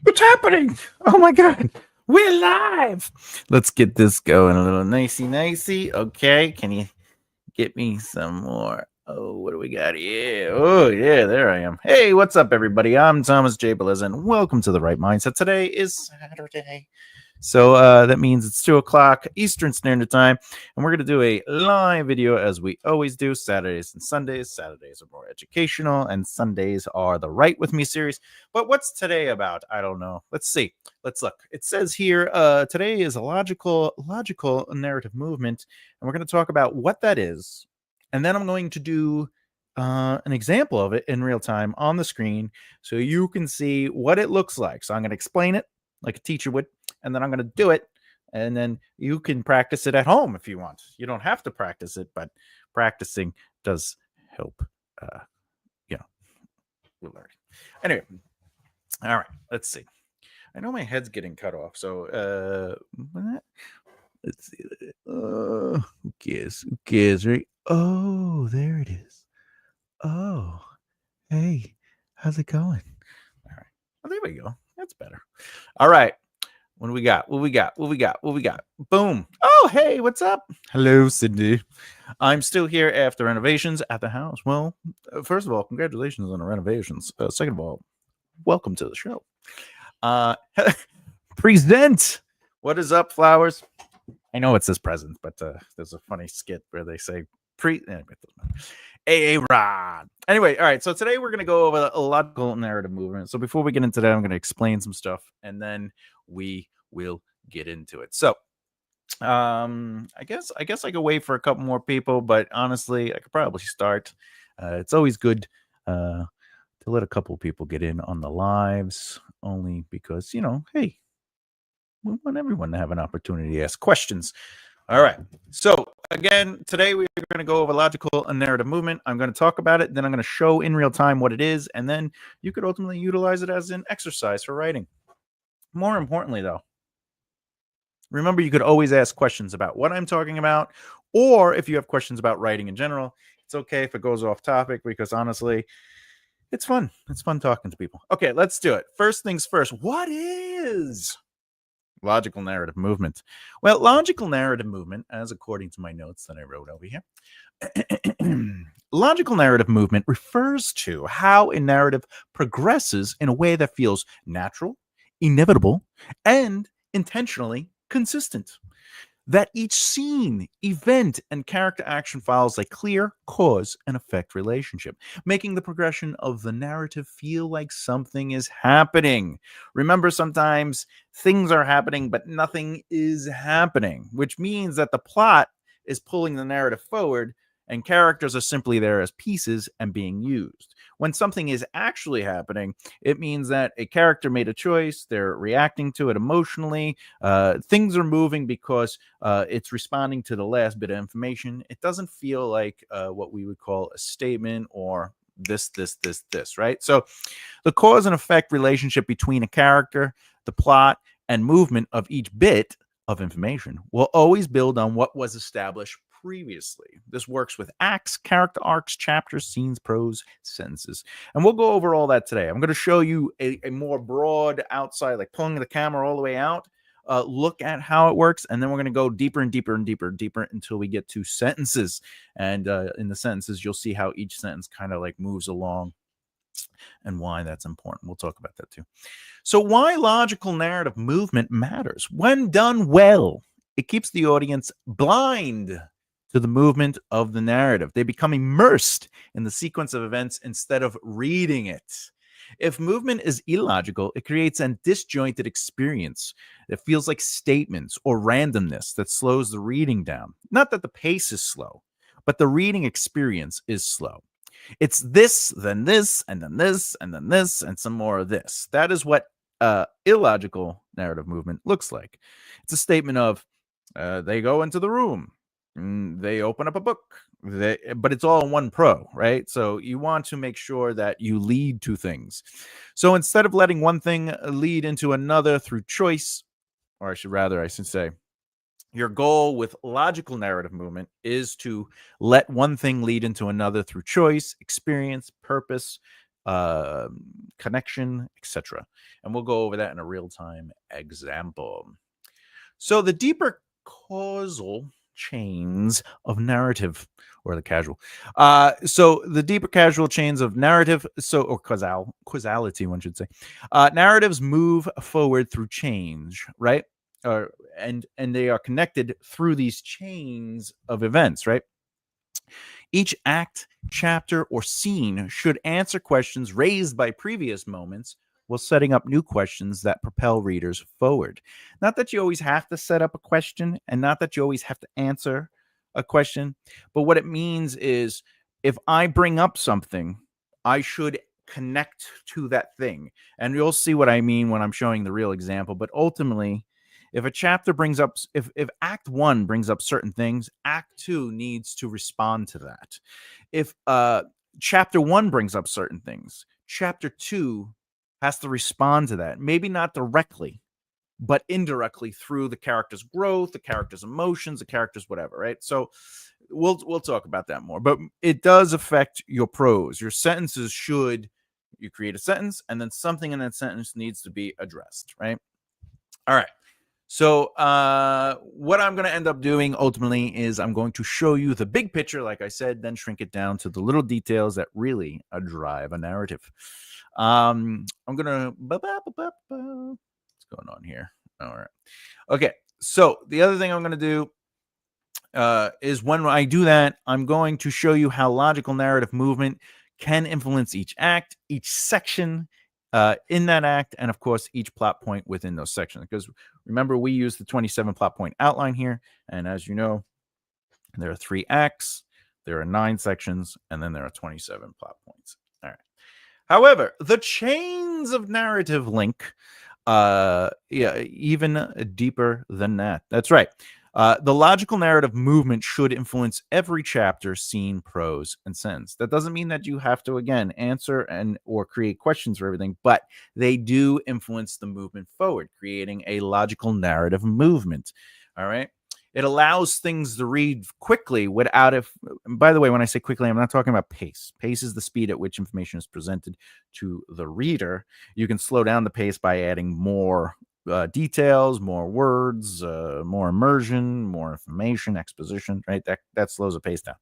What's happening? Oh my god. We're live. Let's get this going a little nicey. Okay, can you get me some more? Oh, what do we got here? Oh, yeah, there I am. Hey, what's up, everybody? I'm Thomas J. Bellezza, and welcome to the Right Mindset. Today is Saturday. So that means it's 2 o'clock Eastern Standard Time, and we're going to do a live video as we always do Saturdays and Sundays. Saturdays are more educational, and Sundays are the Right With Me series. But what's today about? I don't know. Let's see. Let's look. It says here today is a logical narrative movement, and we're going to talk about what that is, and then I'm going to do an example of it in real time on the screen so you can see what it looks like. So I'm going to explain it like a teacher would, and then I'm going to do it, and then you can practice it at home if you want. You don't have to practice it, but practicing does help. We'll learn. Anyway, all right. Let's see. I know my head's getting cut off, so let's see. Who cares? Who cares, right? Oh, there it is. Oh, hey, how's it going? All right. Well, there we go. That's better. All right. What do we got? What we got? Boom. Oh, hey, what's up? Hello, Cindy. I'm still here after renovations at the house. Well, first of all, congratulations on the renovations. Second of all, welcome to the show. Present. What is up, flowers? I know it says present, but there's a funny skit where they say Rod. Anyway, all right. So today we're going to go over a logical narrative movement. So before we get into that, I'm going to explain some stuff, and then we will get into it. So I guess I could wait for a couple more people, but honestly, I could probably start. It's always good to let a couple people get in on the lives, only because, hey, we want everyone to have an opportunity to ask questions. All right. So again, today we're going to go over logical and narrative movement. I'm going to talk about it, then I'm going to show in real time what it is, and then you could ultimately utilize it as an exercise for writing. More importantly, though, remember, you could always ask questions about what I'm talking about, or if you have questions about writing in general, it's okay if it goes off topic, because honestly, it's fun. It's fun talking to people. Okay, let's do it. First things first, what is logical narrative movement? Well, logical narrative movement, as according to my notes that I wrote over here, logical narrative movement refers to how a narrative progresses in a way that feels natural, inevitable, and intentionally consistent. That each scene, event, and character action follows a clear cause and effect relationship, making the progression of the narrative feel like something is happening. Remember, sometimes things are happening, but nothing is happening, which means that the plot is pulling the narrative forward, and characters are simply there as pieces and being used. When something is actually happening, it means that a character made a choice, they're reacting to it emotionally, things are moving because it's responding to the last bit of information. It doesn't feel like what we would call a statement or this, right? So the cause and effect relationship between a character, the plot, and movement of each bit of information will always build on what was established previously. This works with acts, character arcs, chapters, scenes, prose, sentences. And we'll go over all that today. I'm going to show you a more broad outside, like pulling the camera all the way out, look at how it works, and then we're going to go deeper and deeper and deeper and deeper until we get to sentences. And in the sentences, you'll see how each sentence kind of like moves along and why that's important. We'll talk about that too. So why logical narrative movement matters? When done well, it keeps the audience blind to the movement of the narrative. They become immersed in the sequence of events instead of reading it. If movement is illogical, it creates a disjointed experience. It feels like statements or randomness that slows the reading down. Not that the pace is slow, but the reading experience is slow. It's this, then this, and then this, and then this, and some more of this. That is what illogical narrative movement looks like. It's a statement of they go into the room, they open up a book, but it's all in one pro, right? So you want to make sure that you lead to things. So instead of letting one thing lead into another through choice, or I should say, your goal with logical narrative movement is to let one thing lead into another through choice, experience, purpose, uh, connection, etc. And we'll go over that in a real-time example. So the deeper causal chains of narrative, or the casual. So the deeper casual chains of narrative, or causality, one should say. Narratives move forward through change, right? And they are connected through these chains of events, right? Each act, chapter, or scene should answer questions raised by previous moments while setting up new questions that propel readers forward. Not that you always have to set up a question and not that you always have to answer a question, but what it means is if I bring up something, I should connect to that thing. And you'll see what I mean when I'm showing the real example. But ultimately, if a chapter brings up, if act one brings up certain things, act two needs to respond to that. If chapter one brings up certain things, chapter two has to respond to that. Maybe not directly, but indirectly through the character's growth, the character's emotions, the character's whatever, right? So we'll talk about that more. But it does affect your prose. Your sentences should, you create a sentence and then something in that sentence needs to be addressed, right? All right. So what I'm going to end up doing ultimately is I'm going to show you the big picture, like I said, then shrink it down to the little details that really drive a narrative. I'm going to... What's going on here? All right. Okay. So the other thing I'm going to do is when I do that, I'm going to show you how logical narrative movement can influence each act, each section in that act, and of course, each plot point within those sections. Because remember, we use the 27 plot point outline here. And as you know, there are 3 acts, there are 9 sections, and then there are 27 plot points. All right. However, the chains of narrative link even deeper than that. That's right. The logical narrative movement should influence every chapter, scene, prose, and sentence. That doesn't mean that you have to, again, answer and or create questions for everything, but they do influence the movement forward, creating a logical narrative movement. All right. It allows things to read quickly without if. By the way, when I say quickly, I'm not talking about pace. Pace is the speed at which information is presented to the reader. You can slow down the pace by adding more details, more words, more immersion, more information, exposition, right? That slows a pace down.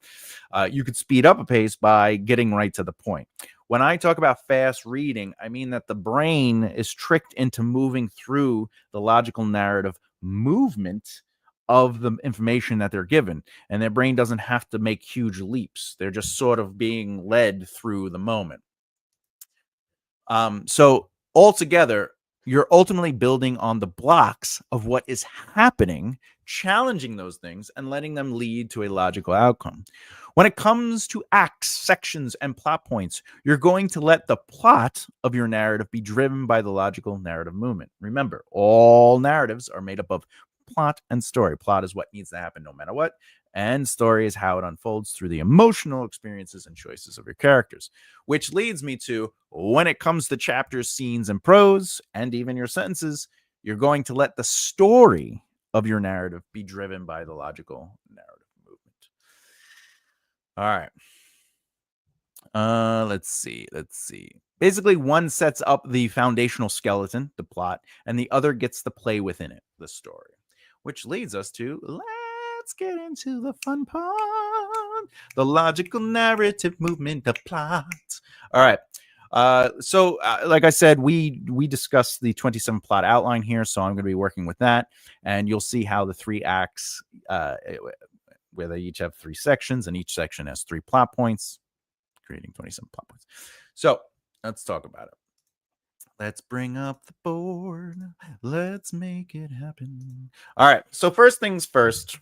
You could speed up a pace by getting right to the point. When I talk about fast reading, I mean that the brain is tricked into moving through the logical narrative movement of the information that they're given, and their brain doesn't have to make huge leaps. They're just sort of being led through the moment. So altogether, you're ultimately building on the blocks of what is happening, challenging those things, and letting them lead to a logical outcome. When it comes to acts, sections, and plot points, you're going to let the plot of your narrative be driven by the logical narrative movement. Remember, all narratives are made up of plot and story. Plot is what needs to happen no matter what, and story is how it unfolds through the emotional experiences and choices of your characters. Which leads me to, when it comes to chapters, scenes, and prose, and even your sentences, you're going to let the story of your narrative be driven by the logical narrative movement. All right. Let's see. Basically, one sets up the foundational skeleton, the plot, and the other gets to play within it, the story. Which leads us to, let's get into the fun part, the logical narrative movement, the plot. All right. So like I said, we discussed the 27 plot outline here, so I'm going to be working with that, and you'll see how the 3 acts, where they each have 3 sections, and each section has 3 plot points, creating 27 plot points. So let's talk about it. Let's bring up the board. Let's make it happen. All right. So first things first,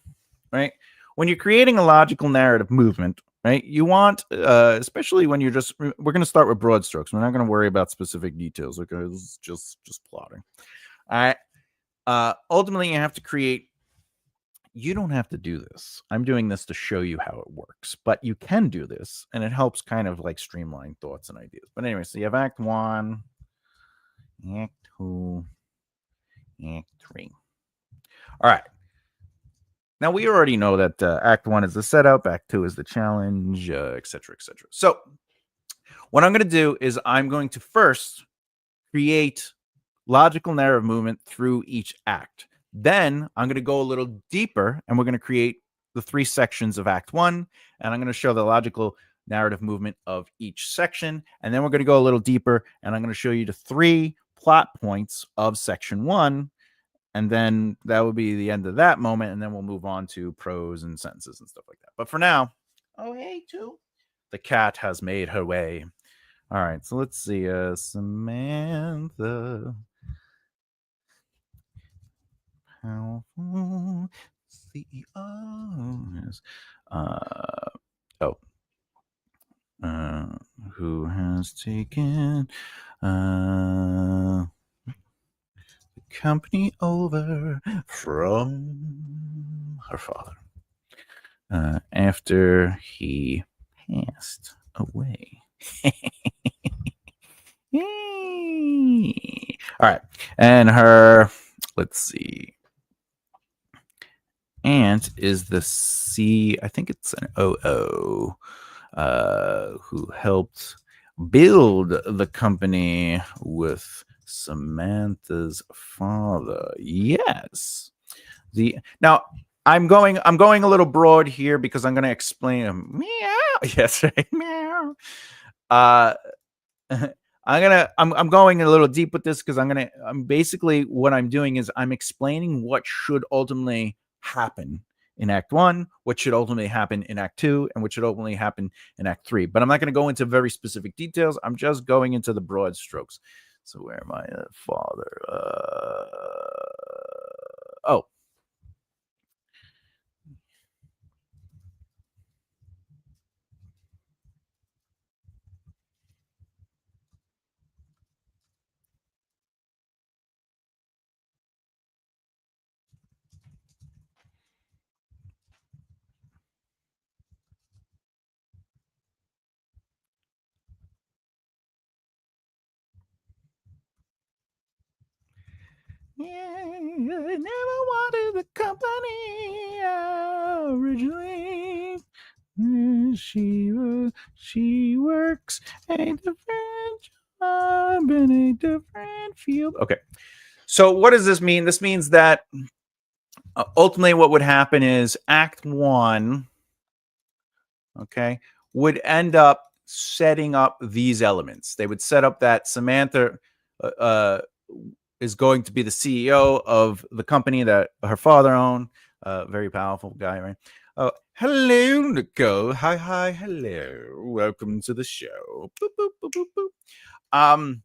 right? When you're creating a logical narrative movement, right? You want, especially when you're we're going to start with broad strokes. We're not going to worry about specific details. Okay, this is just plotting. All right. Ultimately, you have to create. You don't have to do this. I'm doing this to show you how it works, but you can do this, and it helps kind of like streamline thoughts and ideas. But anyway, so you have Act 1. Act 2, Act 3. All right. Now, we already know that Act 1 is the setup, Act 2 is the challenge, etc., etc. So, What I'm going to do is I'm going to first create logical narrative movement through each act. Then I'm going to go a little deeper and we're going to create the 3 sections of Act 1. And I'm going to show the logical narrative movement of each section. And then we're going to go a little deeper and I'm going to show you the 3 plot points of Section 1. And then that will be the end of that moment. And then we'll move on to prose and sentences and stuff like that. But for now, oh, hey, too. The cat has made her way. All right, so let's see. Samantha. Powerful CEOs. Who has taken the company over from her father after he passed away. All right. And her, let's see, aunt is the C, I think it's an OO, who helped build the company with Samantha's father. Yes. Now I'm going a little broad here because I'm going to explain. Meow. Yes, right. Meow. I'm going a little deep with this because I'm basically what I'm doing is I'm explaining what should ultimately happen in Act 1, what should ultimately happen in Act 2, and what should ultimately happen in Act 3. But I'm not going to go into very specific details. I'm just going into the broad strokes. So where am I? Father. Oh. Yeah, I never wanted the company originally. She works a different job in a different field. Okay. So what does this mean? This means that ultimately what would happen is Act 1, okay, would end up setting up these elements. They would set up that Samantha is going to be the CEO of the company that her father owned. Very powerful guy, right? Oh, hello, Nicole. Hi, hello. Welcome to the show. Boop, boop, boop, boop, boop.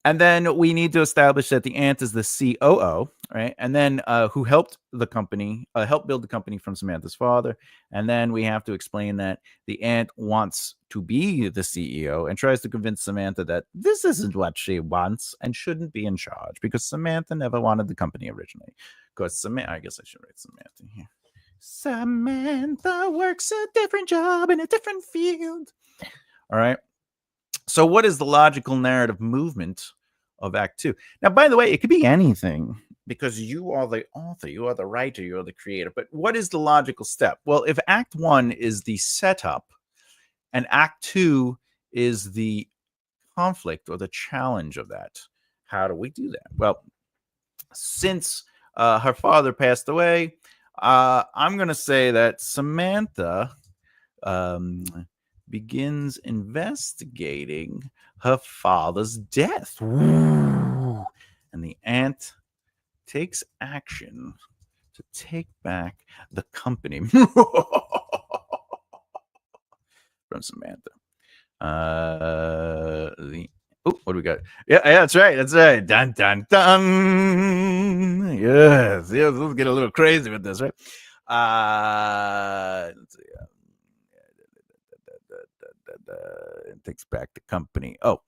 And then we need to establish that the aunt is the COO, right? And then who helped the company, helped build the company from Samantha's father. And then we have to explain that the aunt wants to be the CEO and tries to convince Samantha that this isn't what she wants and shouldn't be in charge because Samantha never wanted the company originally. Because Samantha, I guess I should write Samantha here. Samantha works a different job in a different field. All right. So what is the logical narrative movement of Act 2? Now, by the way, it could be anything because you are the author, you are the writer, you are the creator. But what is the logical step? Well, if Act 1 is the setup and Act 2 is the conflict or the challenge of that, how do we do that? Well, since her father passed away, I'm going to say that Samantha begins investigating her father's death. Ooh. And the aunt takes action to take back the company from Samantha. What do we got? Yeah, that's right. That's right. Dun dun dun. Yes, let's get a little crazy with this, right? Let's see. It takes back the company. Oh,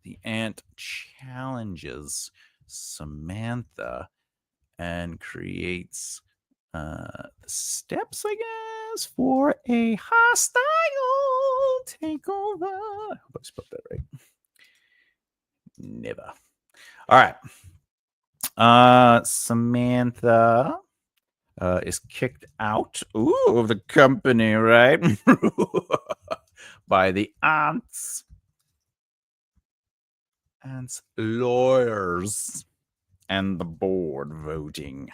the aunt challenges Samantha and creates steps, I guess, for a hostile takeover. I hope I spelled that right. Never. All right. Samantha is kicked out of the company, right? by the aunt's lawyers and the board voting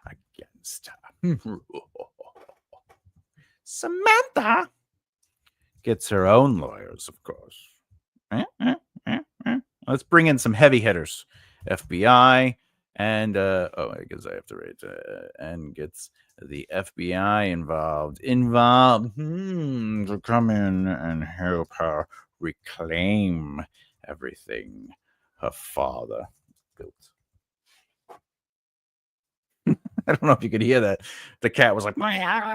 against her. Samantha gets her own lawyers, of course. Let's bring in some heavy hitters. FBI and I guess I have to write and gets the FBI involved to come in and help her reclaim everything her father built. I don't know if you could hear that. The cat was like, all right.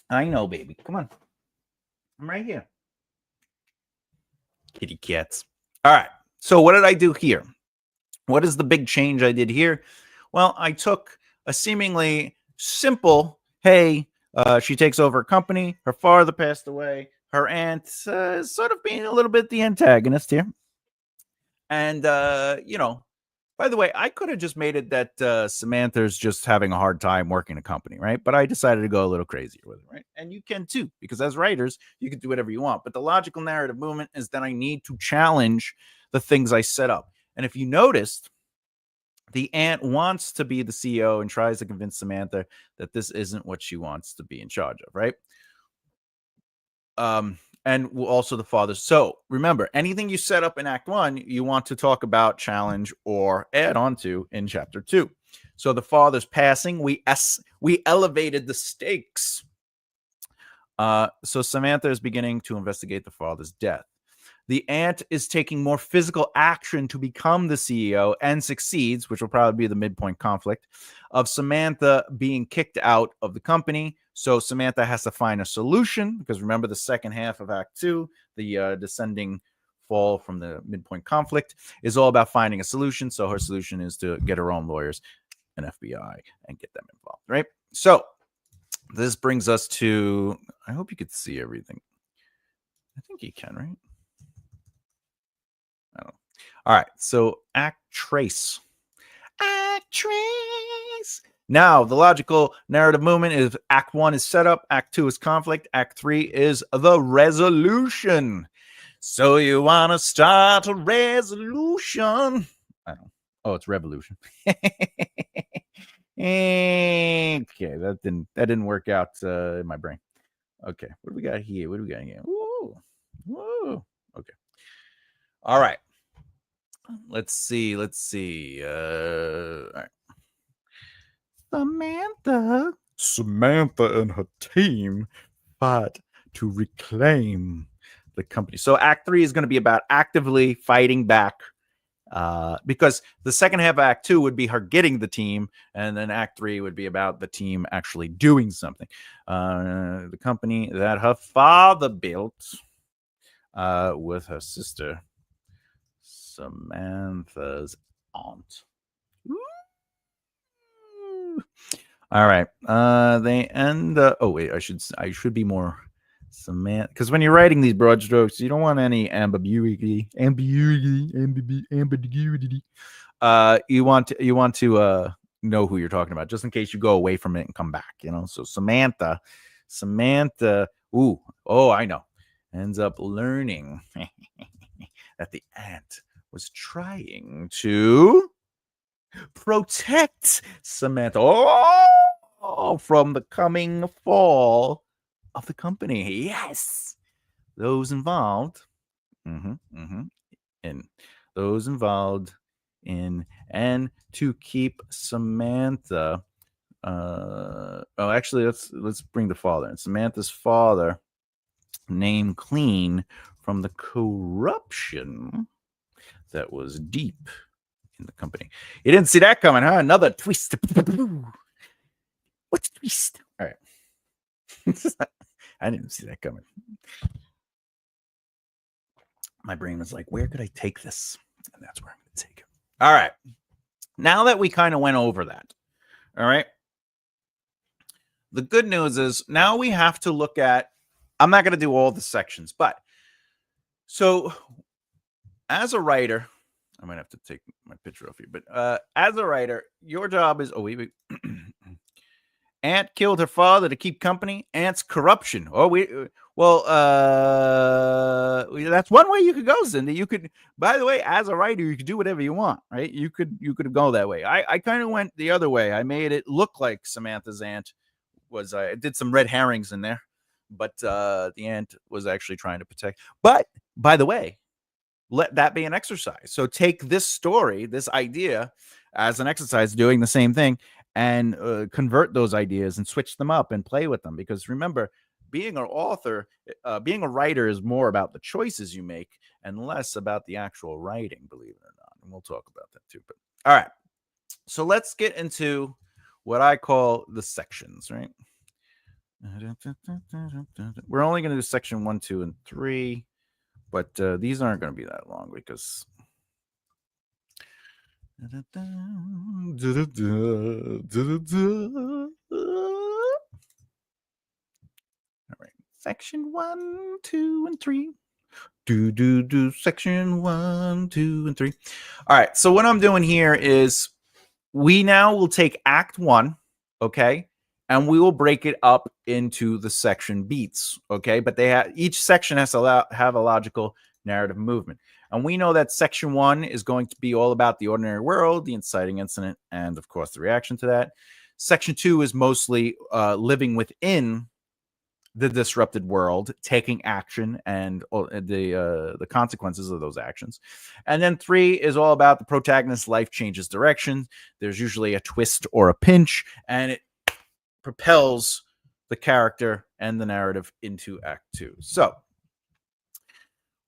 I know, baby. Come on. I'm right here. Kitty cats. All right. So what did I do here? What is the big change I did here? Well, I took a seemingly simple, hey, she takes over a company. Her father passed away. Her aunt is sort of being a little bit the antagonist here. And, by the way, I could have just made it that Samantha's just having a hard time working a company, right? But I decided to go a little crazier with it, right? And you can too, because as writers, you can do whatever you want. But the logical narrative movement is that I need to challenge the things I set up. And if you noticed, the aunt wants to be the CEO and tries to convince Samantha that this isn't what she wants to be in charge of, right? And also the father. So remember, anything you set up in Act 1, you want to talk about, challenge, or add on to in Chapter 2. So the father's passing, we elevated the stakes. So Samantha is beginning to investigate the father's death. The aunt is taking more physical action to become the CEO and succeeds, which will probably be the midpoint conflict of Samantha being kicked out of the company. So Samantha has to find a solution, because remember the second half of Act 2, the descending fall from the midpoint conflict, is all about finding a solution. So her solution is to get her own lawyers and FBI and get them involved, right? So this brings us to, I hope you could see everything. I think you can, right? I don't know. All right, so Act Trace. Now, the logical narrative movement is Act 1 is setup, Act 2 is conflict, Act 3 is the resolution. So you want to start a resolution. I don't know. Oh, it's revolution. Okay, that didn't work out in my brain. Okay, what do we got here? Woo. Okay. All right. Let's see. All right. Samantha and her team fight to reclaim the company. So Act 3 is going to be about actively fighting back, because the second half of Act 2 would be her getting the team, and then Act 3 would be about the team actually doing something. The company that her father built with her sister, Samantha's aunt. All right. They end. Oh wait, I should be more Samantha, because when you're writing these broad strokes, you don't want any ambiguity. You want to know who you're talking about, just in case you go away from it and come back. So Samantha. I know. Ends up learning that the aunt was trying to protect Samantha from the coming fall of the company. Yes, those involved, and to keep Samantha. Actually, let's bring the father in. Samantha's father, name clean from the corruption that was deep in the company. You didn't see that coming, huh? Another twist. What's the twist? All right. I didn't see that coming. My brain was like, where could I take this? And that's where I'm going to take it. All right. Now that we kind of went over that, all right, the good news is now we have to look at, I'm not going to do all the sections, but so as a writer, I might have to take my picture off here, but as a writer, your job is, Aunt killed her father to keep company. Aunt's corruption. Oh, that's one way you could go, Cindy. You could, by the way, as a writer, you could do whatever you want, right? You could go that way. I kind of went the other way. I made it look like Samantha's aunt was. I did some red herrings in there, but the aunt was actually trying to protect. But by the way, let that be an exercise. So take this story, this idea, as an exercise, doing the same thing, and convert those ideas and switch them up and play with them. Because remember, being an author, being a writer is more about the choices you make and less about the actual writing, believe it or not. And we'll talk about that too. But all right, so let's get into what I call the sections, right? We're only going to do section 1, 2, and 3. But these aren't going to be that long because. All right. Section 1, 2, and 3. Section 1, 2, and 3. All right. So what I'm doing here is we now will take Act 1, okay, and we will break it up into the section beats, okay? But each section has to have a logical narrative movement. And we know that section 1 is going to be all about the ordinary world, the inciting incident, and of course the reaction to that. Section 2 is mostly living within the disrupted world, taking action and the consequences of those actions. And then 3 is all about the protagonist's life changes direction. There's usually a twist or a pinch, and it propels the character and the narrative into Act 2. So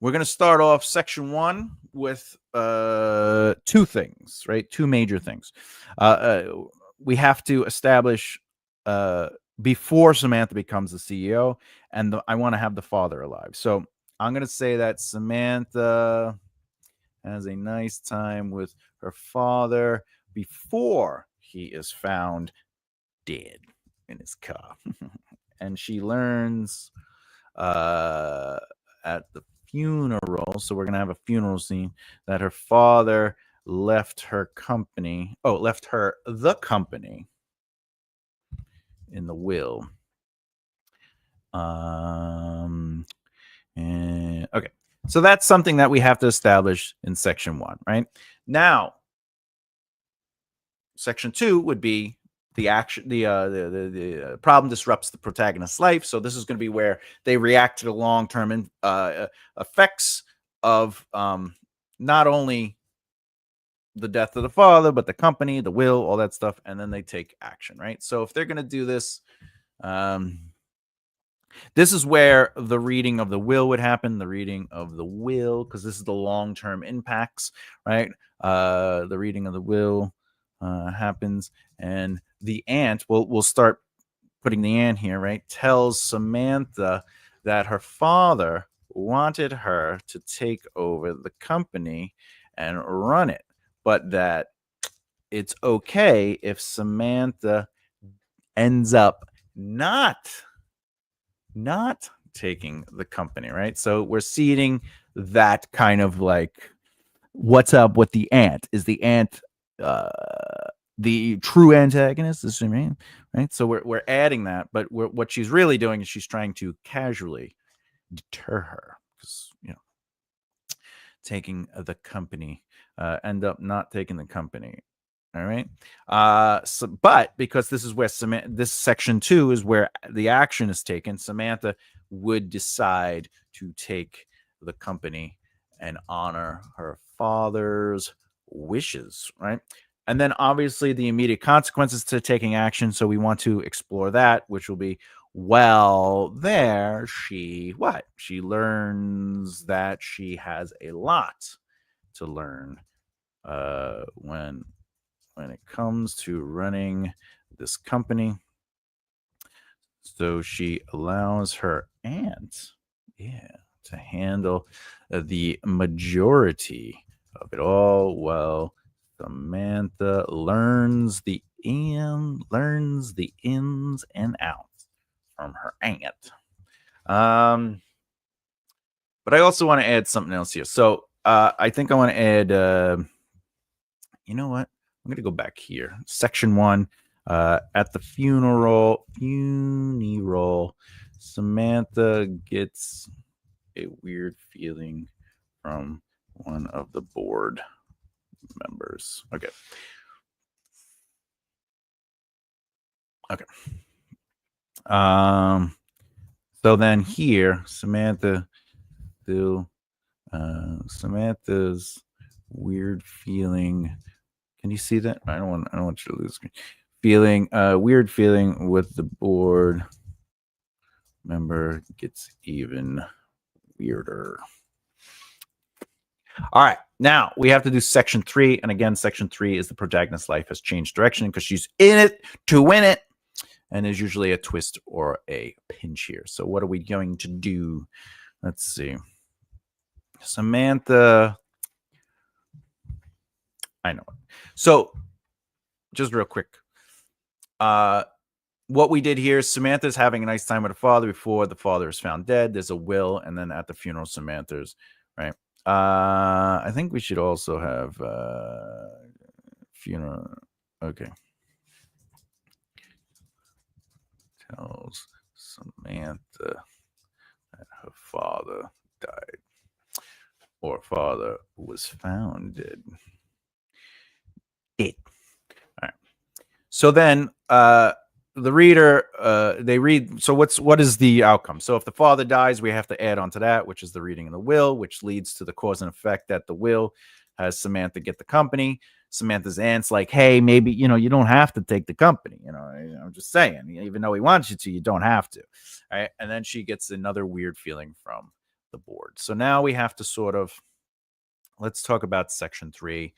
we're going to start off section 1 with 2 things, right? 2 major things. We have to establish before Samantha becomes the CEO, and I want to have the father alive. So I'm going to say that Samantha has a nice time with her father before he is found dead in his car. And she learns at the funeral, so we're going to have a funeral scene, that her father left her the company in the will. Okay, so that's something that we have to establish in section 1, right? Now, section 2 would be the action. The problem disrupts the protagonist's life, so this is going to be where they react to the long-term effects of not only the death of the father, but the company, the will, all that stuff, and then they take action, right? So if they're going to do this, this is where the reading of the will would happen. The reading of the will, because this is the long-term impacts, right? The reading of the will happens, and the aunt, we'll start putting the aunt here, right? Tells Samantha that her father wanted her to take over the company and run it, but that it's okay if Samantha ends up not taking the company, right? So we're seeding that kind of like, what's up with the aunt? Is the aunt the true antagonist? Is she mean, right? So we're adding that, but what she's really doing is she's trying to casually deter her, because taking the company, end up not taking the company. All right. But because this is where this section 2 is where the action is taken, Samantha would decide to take the company and honor her father's wishes, right? And then obviously the immediate consequences to taking action. So we want to explore that, which will be, well, there she learns that she has a lot to learn when it comes to running this company. So she allows her aunt, to handle the majority of it all, while Samantha learns the ins and outs from her aunt. But I also want to add something else here. So I think I want to add, you know what? I'm going to go back here. Section 1. At the funeral, Samantha gets a weird feeling from one of the board members. Okay. So then here, Samantha's weird feeling. Can you see that? I don't want you to lose screen. Weird feeling with the board member gets even weirder. All right, now we have to do section 3. And again, section 3 is the protagonist's life has changed direction because she's in it to win it. And there's usually a twist or a pinch here. So what are we going to do? Let's see. Samantha. I know it. So just real quick. What we did here is Samantha's having a nice time with her father before the father is found dead. There's a will, and then at the funeral, Samantha's, right? I think we should also have funeral. Okay. Tells Samantha that her father died, or father was found dead. All right. So then the reader, they read. So what is the outcome? So if the father dies, we have to add on to that, which is the reading of the will, which leads to the cause and effect that the will has Samantha get the company. Samantha's aunt's like, hey, maybe, you don't have to take the company. I'm just saying, even though he wants you to, you don't have to. All right. And then she gets another weird feeling from the board. So now we have to let's talk about section 3.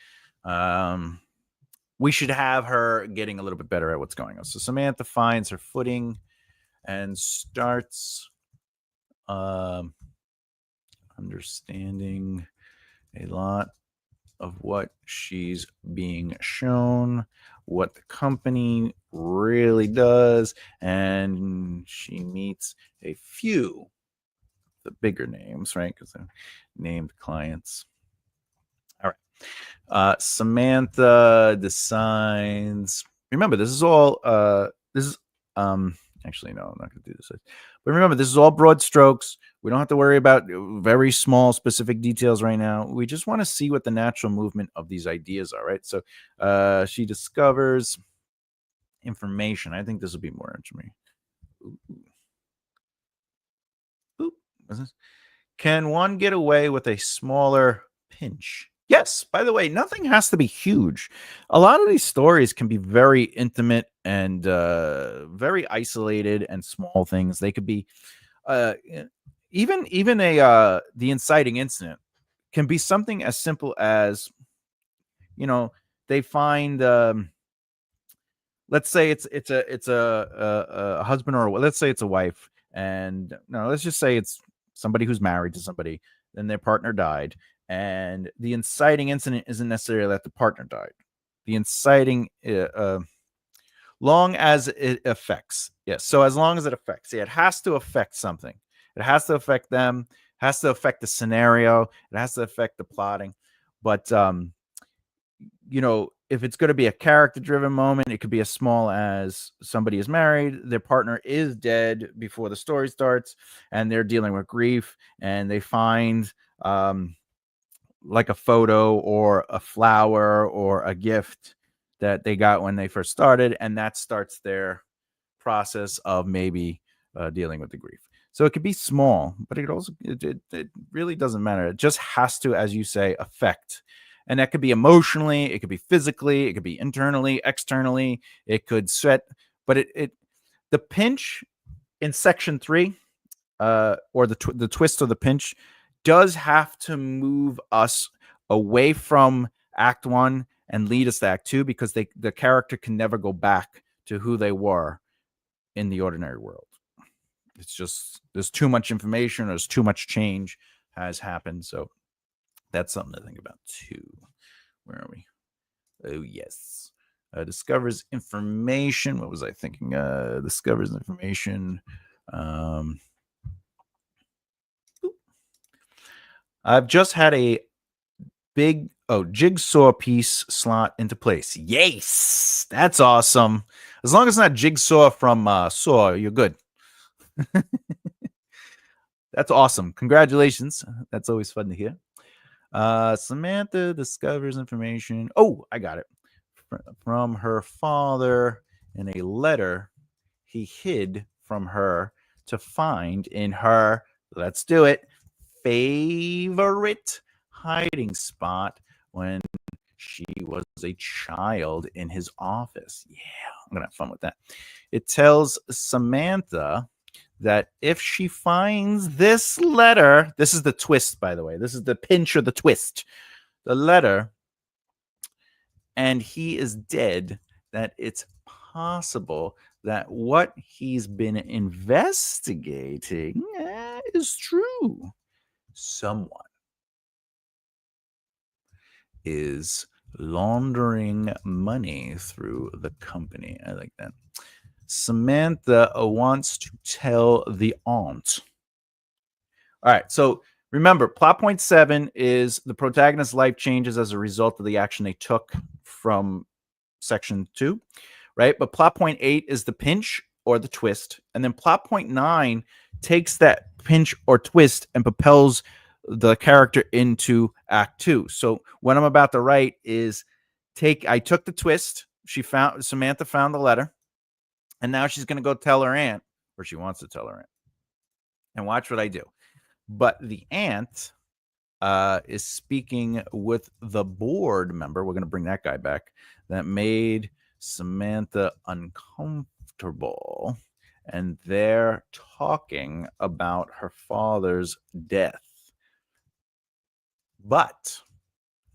We should have her getting a little bit better at what's going on. So Samantha finds her footing and starts understanding a lot of what she's being shown, what the company really does, and she meets a few the bigger names, right? Because they're named clients. All right. Samantha decides. Remember, this is all. Actually, no, I'm not going to do this. But remember, this is all broad strokes. We don't have to worry about very small, specific details right now. We just want to see what the natural movement of these ideas are, right? So she discovers information. I think this will be more interesting. Can one get away with a smaller pinch? Yes. By the way, nothing has to be huge. A lot of these stories can be very intimate and very isolated and small things. They could be even the inciting incident can be something as simple as they find let's say it's a husband, or let's say it's a wife, and no, let's just say it's somebody who's married to somebody, then their partner died. And the inciting incident isn't necessarily that the partner died. The inciting, long as it affects. Yes. So as long as it affects, it has to affect something. It has to affect them, has to affect the scenario. It has to affect the plotting. But, if it's going to be a character-driven moment, it could be as small as somebody is married, their partner is dead before the story starts, and they're dealing with grief, and they find like a photo or a flower or a gift that they got when they first started, and that starts their process of maybe dealing with the grief. So it could be small, but it really doesn't matter. It just has to, as you say, affect. And that could be emotionally, it could be physically, it could be internally, externally, it could sweat. But the pinch in section 3, or the twist or the pinch, does have to move us away from act 1 and lead us to act 2, because the character can never go back to who they were in the ordinary world. It's just, there's too much information, there's too much change has happened. So that's something to think about too. Where are we? Oh, yes. Discovers information. What was I thinking? Discovers information. I've just had a jigsaw piece slot into place. Yes, that's awesome. As long as it's not jigsaw from Saw, you're good. That's awesome. Congratulations. That's always fun to hear. Samantha discovers information. Oh, I got it. From her father in a letter he hid from her to find in her, let's do it, favorite hiding spot when she was a child in his office. Yeah, I'm going to have fun with that. It tells Samantha that if she finds this letter, this is the twist, by the way. This is the pinch or the twist. The letter, and he is dead, that it's possible that what he's been investigating is true. Someone is laundering money through the company. I like that. Samantha wants to tell the aunt. All right, so remember, plot point 7 is the protagonist's life changes as a result of the action they took from section 2, right? But plot point 8 is the pinch or the twist. And then plot point 9 takes that pinch or twist and propels the character into act 2. So what I'm about to write is I took the twist. Samantha found the letter. And now she's going to go tell her aunt, or she wants to tell her aunt. And watch what I do. But the aunt is speaking with the board member. We're going to bring that guy back. That made Samantha uncomfortable. And they're talking about her father's death. But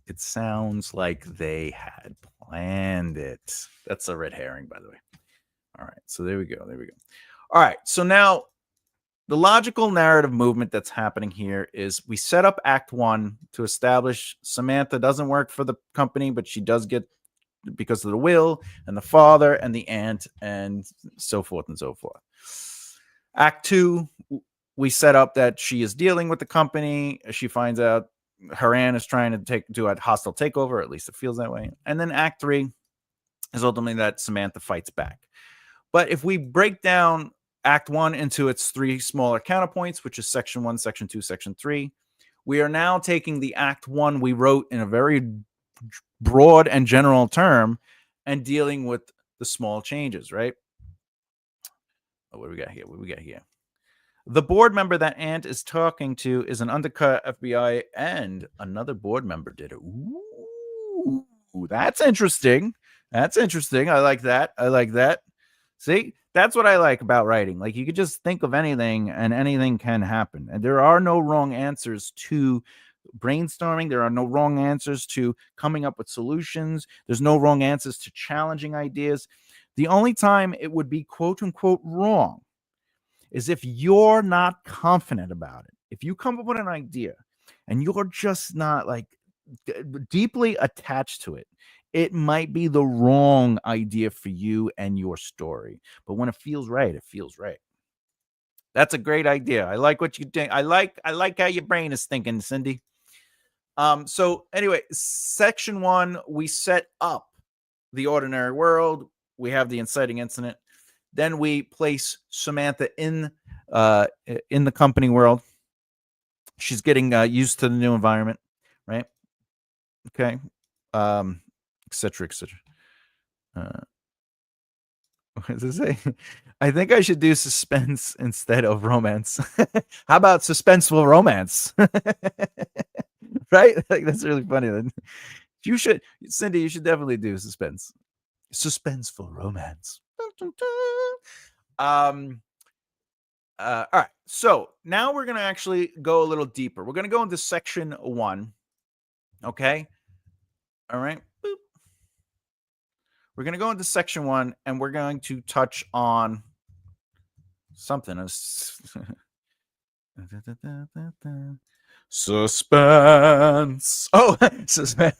it sounds like they had planned it. That's a red herring, by the way. All right, so there we go. All right, so now the logical narrative movement that's happening here is we set up Act 1 to establish Samantha doesn't work for the company, but she does get because of the will and the father and the aunt and so forth and so forth. Act 2, we set up that she is dealing with the company. She finds out her aunt is trying to do a hostile takeover, or at least it feels that way. And then Act 3 is ultimately that Samantha fights back. But if we break down Act 1 into its 3 smaller counterpoints, which is Section 1, Section 2, Section 3, we are now taking the Act 1 we wrote in a very broad and general term and dealing with the small changes, right? What do we got here? The board member that Ant is talking to is an undercut FBI, and another board member did it. Ooh, that's interesting. I like that. See, that's what I like about writing. Like, you could just think of anything and anything can happen. And there are no wrong answers to brainstorming. There are no wrong answers to coming up with solutions. There's no wrong answers to challenging ideas. The only time it would be quote unquote wrong is if you're not confident about it. If you come up with an idea and you're just not like deeply attached to it, it might be the wrong idea for you and your story. But when it feels right, it feels right. That's a great idea. I like what you think. I like how your brain is thinking, Cindy. So anyway, Section 1, we set up the ordinary world. We have the inciting incident. Then we place Samantha in the company world. She's getting used to the new environment, right? Okay. Etc. What does it say? I think I should do suspense instead of romance. How about suspenseful romance? Right? Like, that's really funny. Then you should, Cindy, you should definitely do suspenseful romance. All right. So now we're gonna actually go a little deeper. We're gonna go into Section 1. Okay. All right. Boop. We're going to go into Section 1 and we're going to touch on something. Suspense. Oh, suspense.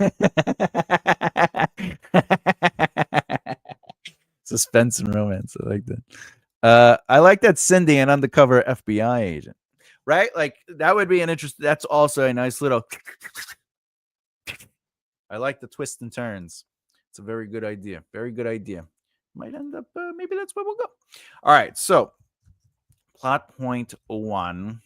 Suspense and romance. I like that. I like that Cindy, an undercover FBI agent, right? Like, that would be an interest. That's also a nice little I like the twists and turns. It's a very good idea. Very good idea. Might end up, maybe that's where we'll go. All right. So, plot point 1.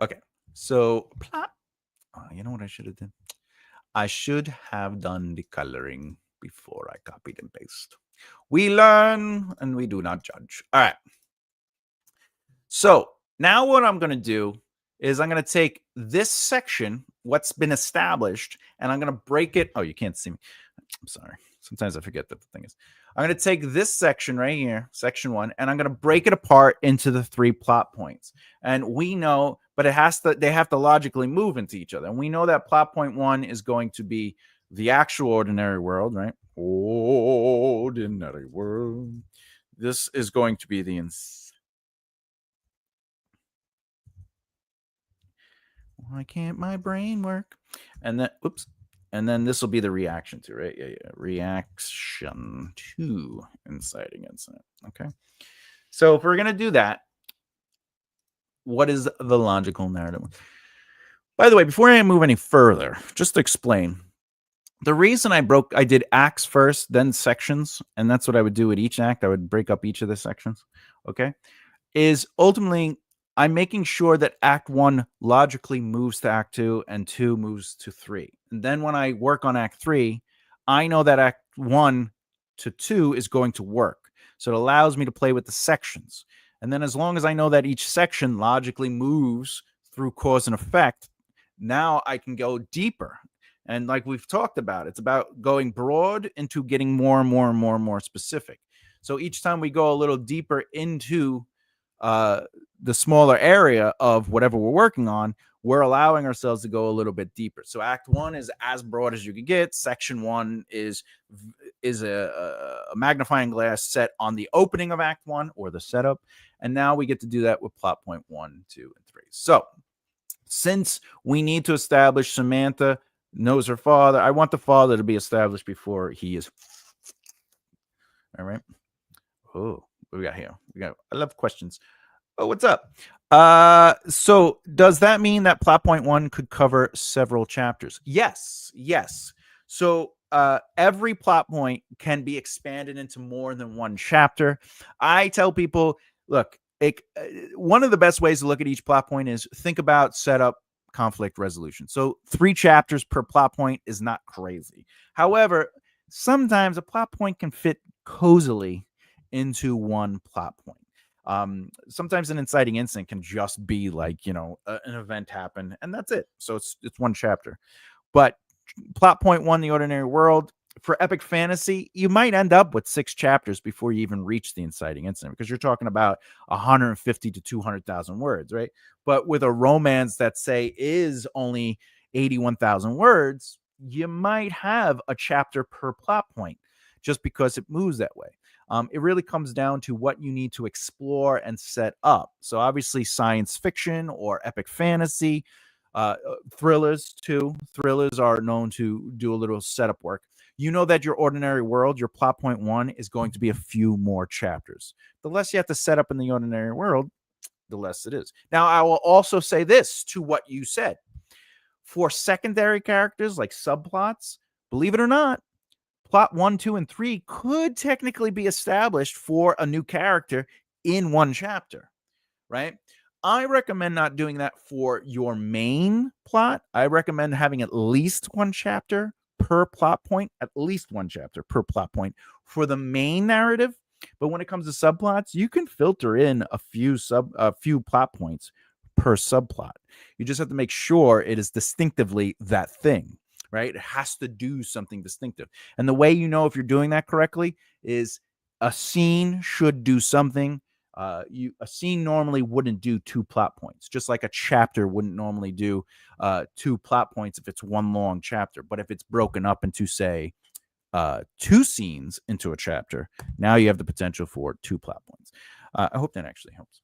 Okay. So, plot. You know what I should have done? I should have done the coloring before I copied and paste. We learn and we do not judge. All right. So now what I'm going to do is I'm going to take this section, what's been established, and I'm going to break it. Oh, you can't see me. I'm sorry. Sometimes I forget that the thing is. I'm going to take this section right here, section 1, and I'm going to break it apart into the 3 plot points. And we know, but they have to logically move into each other. And we know that plot point 1 is going to be the actual ordinary world, right? Ordinary world. This is going to be the why can't my brain work? And then, oops. And then this will be the reaction to, right? Yeah. Reaction to inciting incident. Okay. So if we're going to do that, what is the logical narrative? By the way, before I move any further, just to explain, the reason I did acts first, then sections, and that's what I would do with each act. I would break up each of the sections. Okay. Is ultimately I'm making sure that Act 1 logically moves to Act 2 and 2 moves to 3. And then when I work on Act 3, I know that Act 1 to 2 is going to work. So it allows me to play with the sections. And then as long as I know that each section logically moves through cause and effect, now I can go deeper. And like we've talked about, it's about going broad into getting more and more and more and more specific. So each time we go a little deeper into the smaller area of whatever we're working on, we're allowing ourselves to go a little bit deeper. So Act 1 is as broad as you can get. Section 1 is a magnifying glass set on the opening of Act 1 or the setup. And now we get to do that with plot point 1, 2, and 3. So since we need to establish Samantha knows her father, I want the father to be established before he is. All right. Oh, what we got here? I love questions. Oh, what's up? So does that mean that plot point 1 could cover several chapters? Yes. So every plot point can be expanded into more than one chapter. I tell people, look, one of the best ways to look at each plot point is think about setup, conflict resolution. So 3 chapters per plot point is not crazy. However, sometimes a plot point can fit cozily into one plot point. Sometimes an inciting incident can just be like, an event happened and that's it. So it's one chapter. But plot point 1, the ordinary world, for epic fantasy, you might end up with 6 chapters before you even reach the inciting incident, because you're talking about 150 to 200,000 words, right? But with a romance that, say, is only 81,000 words, you might have a chapter per plot point just because it moves that way. It really comes down to what you need to explore and set up. So obviously science fiction or epic fantasy, thrillers too. Thrillers are known to do a little setup work. You know that your ordinary world, your plot point 1, is going to be a few more chapters. The less you have to set up in the ordinary world, the less it is. Now, I will also say this to what you said. For secondary characters like subplots, believe it or not, plot 1, 2, and 3 could technically be established for a new character in one chapter, right? I recommend not doing that for your main plot. I recommend having at least one chapter per plot point, at least one chapter per plot point for the main narrative. But when it comes to subplots, you can filter in a few plot points per subplot. You just have to make sure it is distinctively that thing, right? It has to do something distinctive. And the way you know if you're doing that correctly is a scene should do something. A scene normally wouldn't do 2 plot points, just like a chapter wouldn't normally do 2 plot points if it's one long chapter. But if it's broken up into, say, 2 scenes into a chapter, now you have the potential for 2 plot points. I hope that actually helps.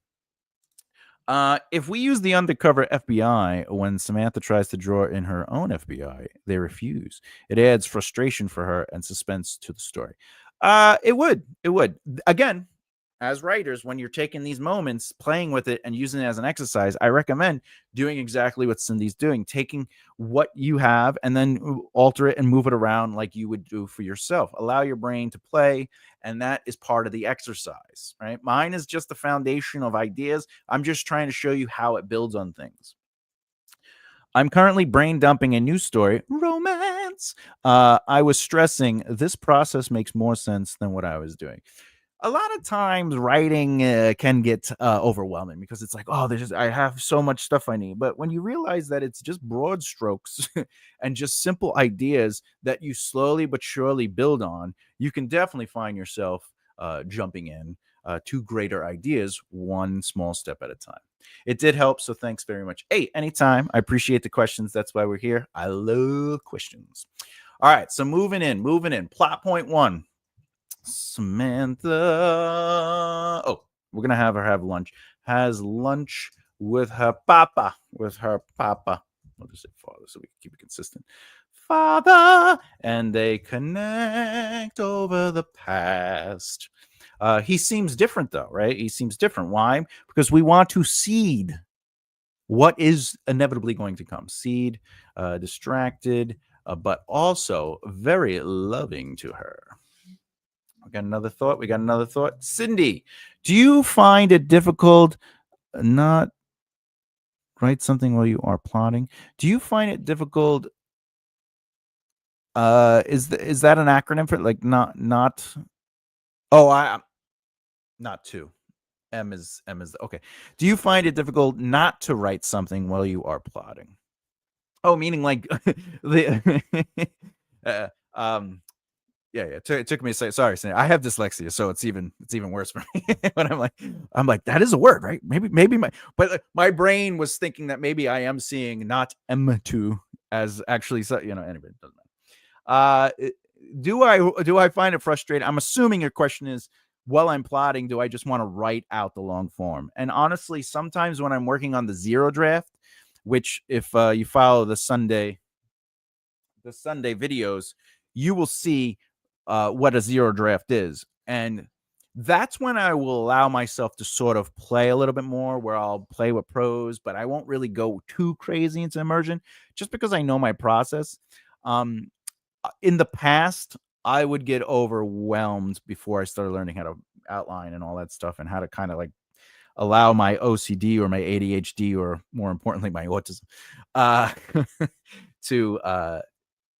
If we use the undercover FBI when Samantha tries to draw in her own FBI, they refuse. It adds frustration for her and suspense to the story. It would. Again, as writers, when you're taking these moments, playing with it and using it as an exercise, I recommend doing exactly what Cindy's doing, taking what you have and then alter it and move it around like you would do for yourself. Allow your brain to play, and that is part of the exercise, right? Mine is just the foundation of ideas. I'm just trying to show you how it builds on things. I'm currently brain dumping a news story, romance. I was stressing this process makes more sense than what I was doing. A lot of times writing can get overwhelming because it's like, oh, I have so much stuff I need. But when you realize that it's just broad strokes and just simple ideas that you slowly but surely build on, you can definitely find yourself jumping in to greater ideas one small step at a time. It did help, so thanks very much. Hey, anytime. I appreciate the questions. That's why we're here. I love questions. All right, so moving in. Plot point one. Samantha. Oh, we're gonna have her have lunch. Has lunch with her papa. I'll just say father so we can keep it consistent. Father, and they connect over the past. He seems different though, right? He seems different. Why? Because we want to seed what is inevitably going to come. Seed, distracted, but also very loving to her. We got another thought. Cindy, do you find it difficult not write something while you are plotting? Do you find it difficult? Is that an acronym for like not? Oh, I not to. M is okay. Do you find it difficult not to write something while you are plotting? Oh, meaning like the uh, um yeah. It took me a second. Sorry, I have dyslexia, so it's even worse for me. When I'm like that is a word, right? Maybe my brain was thinking that maybe I am seeing not M2 as actually anyway, it doesn't matter. Do I find it frustrating? I'm assuming your question is, while I'm plotting, do I just want to write out the long form? And honestly, sometimes when I'm working on the zero draft, which if you follow the Sunday videos, you will see what a zero draft is. And that's when I will allow myself to sort of play a little bit more, where I'll play with prose, but I won't really go too crazy into immersion just because I know my process. Um, in the past, I would get overwhelmed before I started learning how to outline and all that stuff and how to kind of like allow my OCD or my ADHD or more importantly, my autism uh, to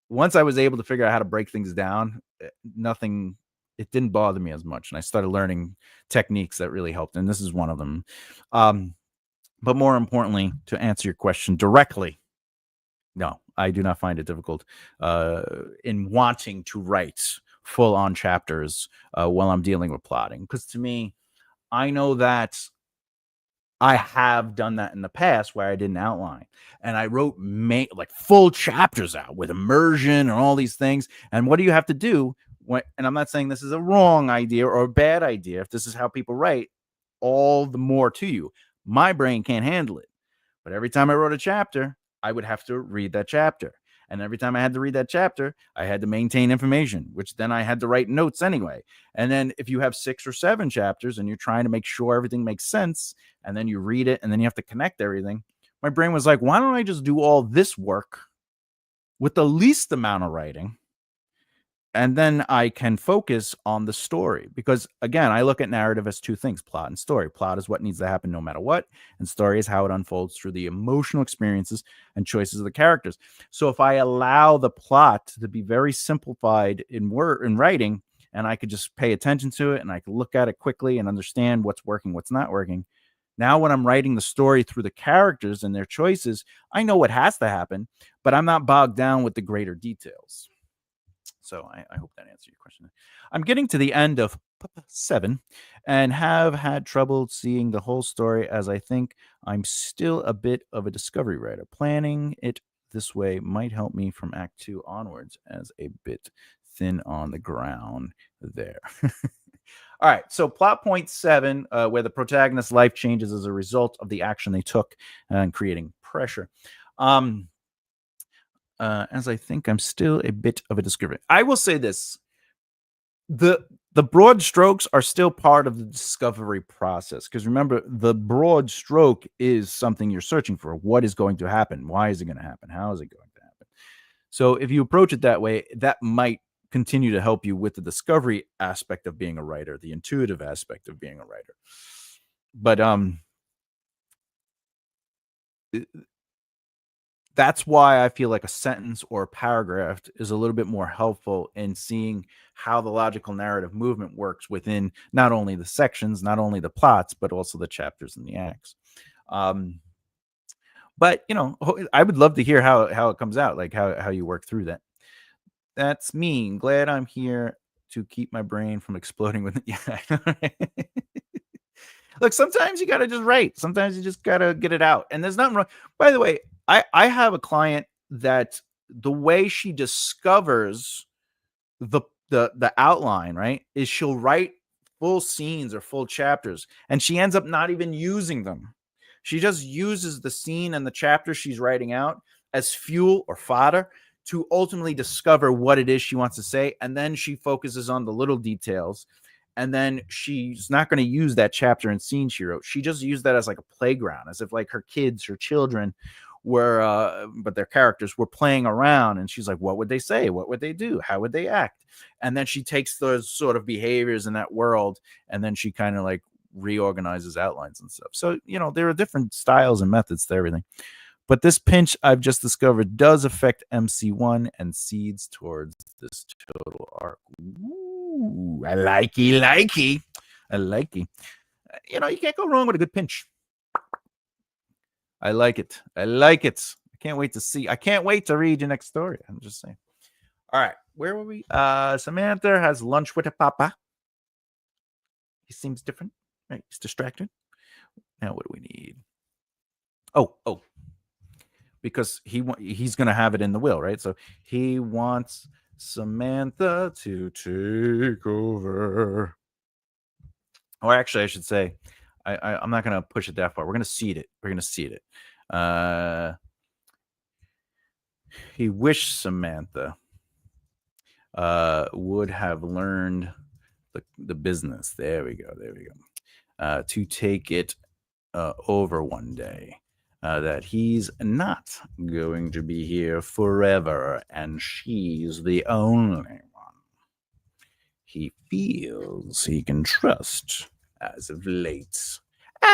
once I was able to figure out how to break things down, it didn't bother me as much. And I started learning techniques that really helped. And this is one of them. But more importantly, to answer your question directly, no, I do not find it difficult in wanting to write full on chapters while I'm dealing with plotting. Because to me, I know that I have done that in the past where I didn't outline and I wrote like full chapters out with immersion and all these things. And what do you have to do? And I'm not saying this is a wrong idea or a bad idea. If this is how people write, all the more to you. My brain can't handle it. But every time I wrote a chapter, I would have to read that chapter. And every time I had to read that chapter, I had to maintain information, which then I had to write notes anyway. And then if you have 6 or 7 chapters and you're trying to make sure everything makes sense, and then you read it and then you have to connect everything, my brain was like, why don't I just do all this work with the least amount of writing? And then I can focus on the story because, again, I look at narrative as 2 things, plot and story. Plot is what needs to happen no matter what, and story is how it unfolds through the emotional experiences and choices of the characters. So if I allow the plot to be very simplified in writing, and I could just pay attention to it and I could look at it quickly and understand what's working, what's not working. Now, when I'm writing the story through the characters and their choices, I know what has to happen, but I'm not bogged down with the greater details. So I hope that answered your question. I'm getting to the end of 7 and have had trouble seeing the whole story, as I think I'm still a bit of a discovery writer. Planning it this way might help me from Act 2 onwards, as a bit thin on the ground there. All right, so plot point 7, where the protagonist's life changes as a result of the action they took and creating pressure. As I think I'm still a bit of a discovery. I will say this. The broad strokes are still part of the discovery process, because remember, the broad stroke is something you're searching for. What is going to happen? Why is it going to happen? How is it going to happen? So if you approach it that way, that might continue to help you with the discovery aspect of being a writer, the intuitive aspect of being a writer. But that's why I feel like a sentence or a paragraph is a little bit more helpful in seeing how the logical narrative movement works within not only the sections, not only the plots, but also the chapters and the acts. But I would love to hear how it comes out, like how you work through that. That's me. Glad I'm here to keep my brain from exploding with it. Yeah. Look, sometimes you gotta just write. Sometimes you just gotta get it out. And there's nothing wrong. By the way, I have a client that the way she discovers the outline, right, is she'll write full scenes or full chapters, and she ends up not even using them. She just uses the scene and the chapter she's writing out as fuel or fodder to ultimately discover what it is she wants to say, and then she focuses on the little details. And then she's not going to use that chapter and scene she wrote. She just used that as like a playground, as if like her kids, her children were, but their characters were playing around. And she's like, what would they say? What would they do? How would they act? And then she takes those sort of behaviors in that world, and then she kind of like reorganizes outlines and stuff. So, there are different styles and methods to everything. But this pinch I've just discovered does affect MC1 and seeds towards this total arc. Ooh, I likey. I likey. You can't go wrong with a good pinch. I like it. I can't wait to see. I can't wait to read your next story. I'm just saying. All right. Where were we? Samantha has lunch with a papa. He seems different. Right? He's distracted. Now what do we need? Oh. Because he's going to have it in the will, right? So he wants Samantha to take over. Or actually, I should say, I'm not going to push it that far. We're going to seed it. He wished Samantha would have learned the business. There we go. To take it over one day. That he's not going to be here forever, and she's the only one he feels he can trust as of late. All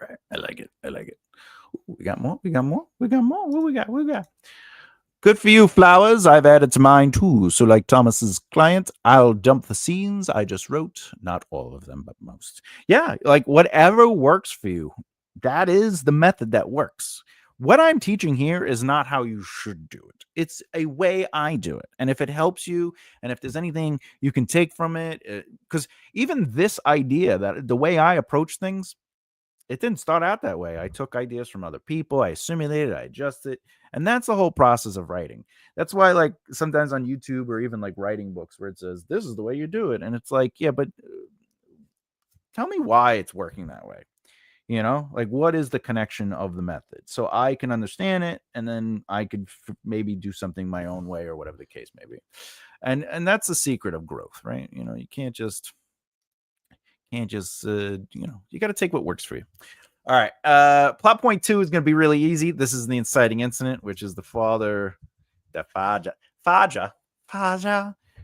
right. I like it. Ooh, we got more. What we got? Good for you, Flowers. I've added to mine too. So like Thomas's client, I'll dump the scenes I just wrote. Not all of them, but most. Yeah, like whatever works for you. That is the method that works. What I'm teaching here is not how you should do it. It's a way I do it. And if it helps you, and if there's anything you can take from it, because even this idea, that the way I approach things, it didn't start out that way. I took ideas from other people, I assimilated, I adjusted, and that's the whole process of writing. That's why, like, sometimes on YouTube or even like writing books where it says, this is the way you do it. And it's like, yeah, but tell me why it's working that way. Like what is the connection of the method so I can understand it, and then I could maybe do something my own way or whatever the case may be. And that's the secret of growth, right? You can't just you got to take what works for you. All right. Plot point 2 is going to be really easy. This is the inciting incident, which is the father, the Faja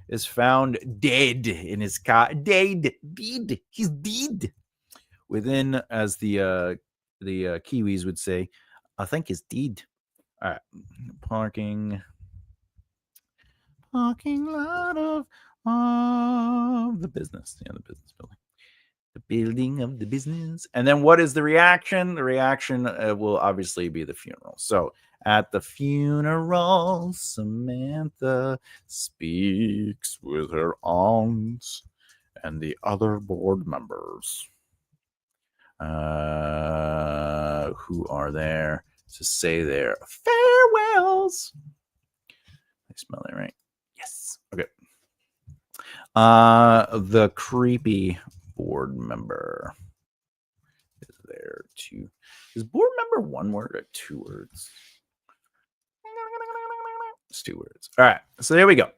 is found dead in his car. Dead. He's dead. Within, as the Kiwis would say, I think he's dead. All right. Parking lot of the business. Yeah, the business building. The building of the business. And then what is the reaction? The reaction will obviously be the funeral. So at the funeral, Samantha speaks with her aunts and the other board members who are there to say their farewells. I smell it right. Yes. Okay. The creepy board member is there to. Is board member one word or 2 words? It's 2 words. All right. So there we go.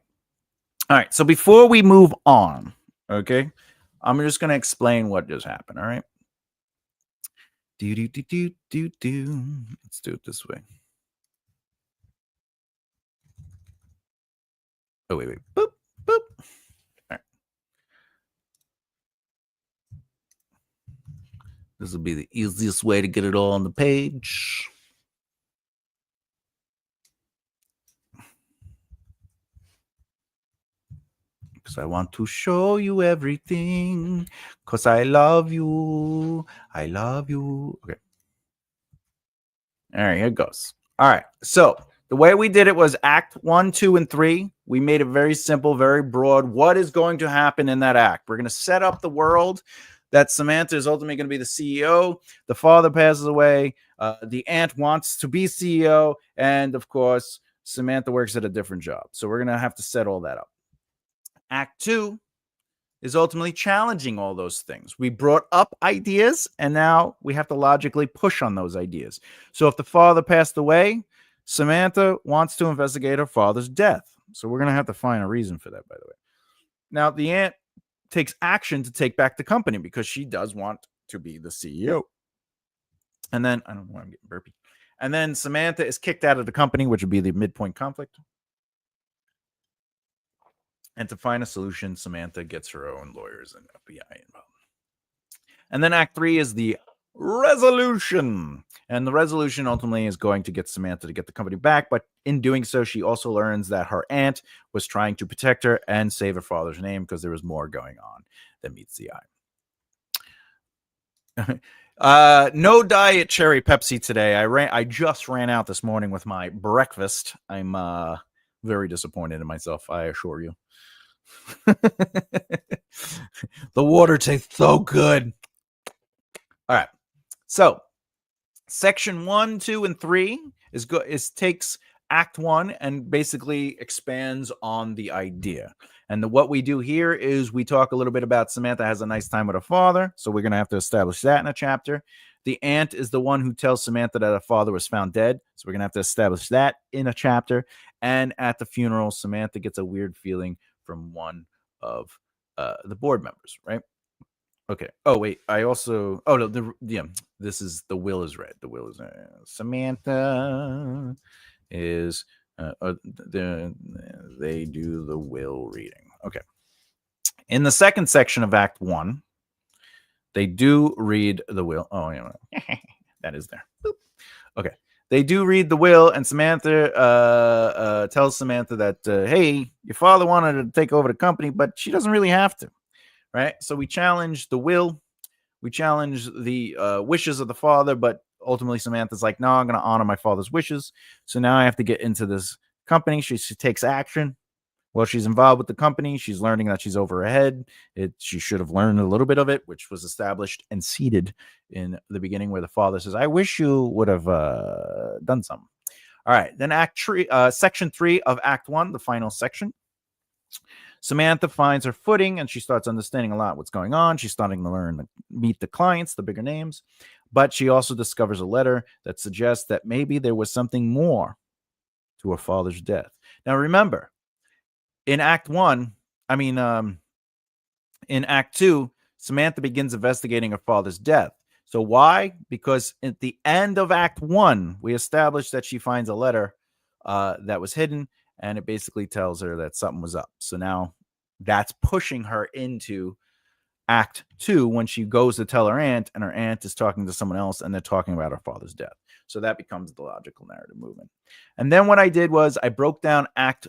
All right. So before we move on, okay, I'm just going to explain what just happened. All right. Do, do, do, do, do, do. Let's do it this way. Oh, wait. Boop, boop. All right. This will be the easiest way to get it all on the page. Because I want to show you everything. Because I love you. I love you. Okay. All right, here it goes. All right. So the way we did it was act 1, 2, and 3. We made it very simple, very broad. What is going to happen in that act? We're going to set up the world that Samantha is ultimately going to be the CEO. The father passes away. The aunt wants to be CEO. And of course, Samantha works at a different job. So we're going to have to set all that up. Act 2 is ultimately challenging all those things. We brought up ideas, and now we have to logically push on those ideas. So if the father passed away, Samantha wants to investigate her father's death. So we're going to have to find a reason for that, by the way. Now, the aunt takes action to take back the company because she does want to be the CEO. And then, I don't know why I'm getting burpy. And then Samantha is kicked out of the company, which would be the midpoint conflict. And to find a solution, Samantha gets her own lawyers and FBI involved. And then Act 3 is the resolution. And the resolution ultimately is going to get Samantha to get the company back. But in doing so, she also learns that her aunt was trying to protect her and save her father's name because there was more going on than meets the eye. No diet cherry Pepsi today. I just ran out this morning with my breakfast. I'm very disappointed in myself, I assure you. The water tastes so good. All right. So section 1, 2, and 3 takes act 1 and basically expands on the idea. And what we do here is we talk a little bit about Samantha has a nice time with her father. So we're going to have to establish that in a chapter. The aunt is the one who tells Samantha that her father was found dead. So we're going to have to establish that in a chapter. And at the funeral, Samantha gets a weird feeling from one of the board members, right? Okay. Oh wait, I also. Oh no, this is the will is read. The will is Samantha is. They do the will reading. Okay. In the second section of Act 1, they do read the will. Oh yeah, that is there. Boop. Okay. They do read the will, and Samantha tells Samantha that, hey, your father wanted to take over the company, but she doesn't really have to, right? So we challenge the will. We challenge the wishes of the father, but ultimately Samantha's like, no, I'm going to honor my father's wishes. So now I have to get into this company. She takes action. Well, she's involved with the company. She's learning that she's over her head. She should have learned a little bit of it, which was established and seeded in the beginning where the father says, I wish you would have done something. All right. Then section 3 of Act 1, the final section. Samantha finds her footing and she starts understanding a lot what's going on. She's starting to learn, meet the clients, the bigger names. But she also discovers a letter that suggests that maybe there was something more to her father's death. Now, remember, in Act 1, in Act 2, Samantha begins investigating her father's death. So why? Because at the end of Act 1, we established that she finds a letter that was hidden, and it basically tells her that something was up. So now that's pushing her into Act 2 when she goes to tell her aunt, and her aunt is talking to someone else, and they're talking about her father's death. So that becomes the logical narrative movement. And then what I did was I broke down Act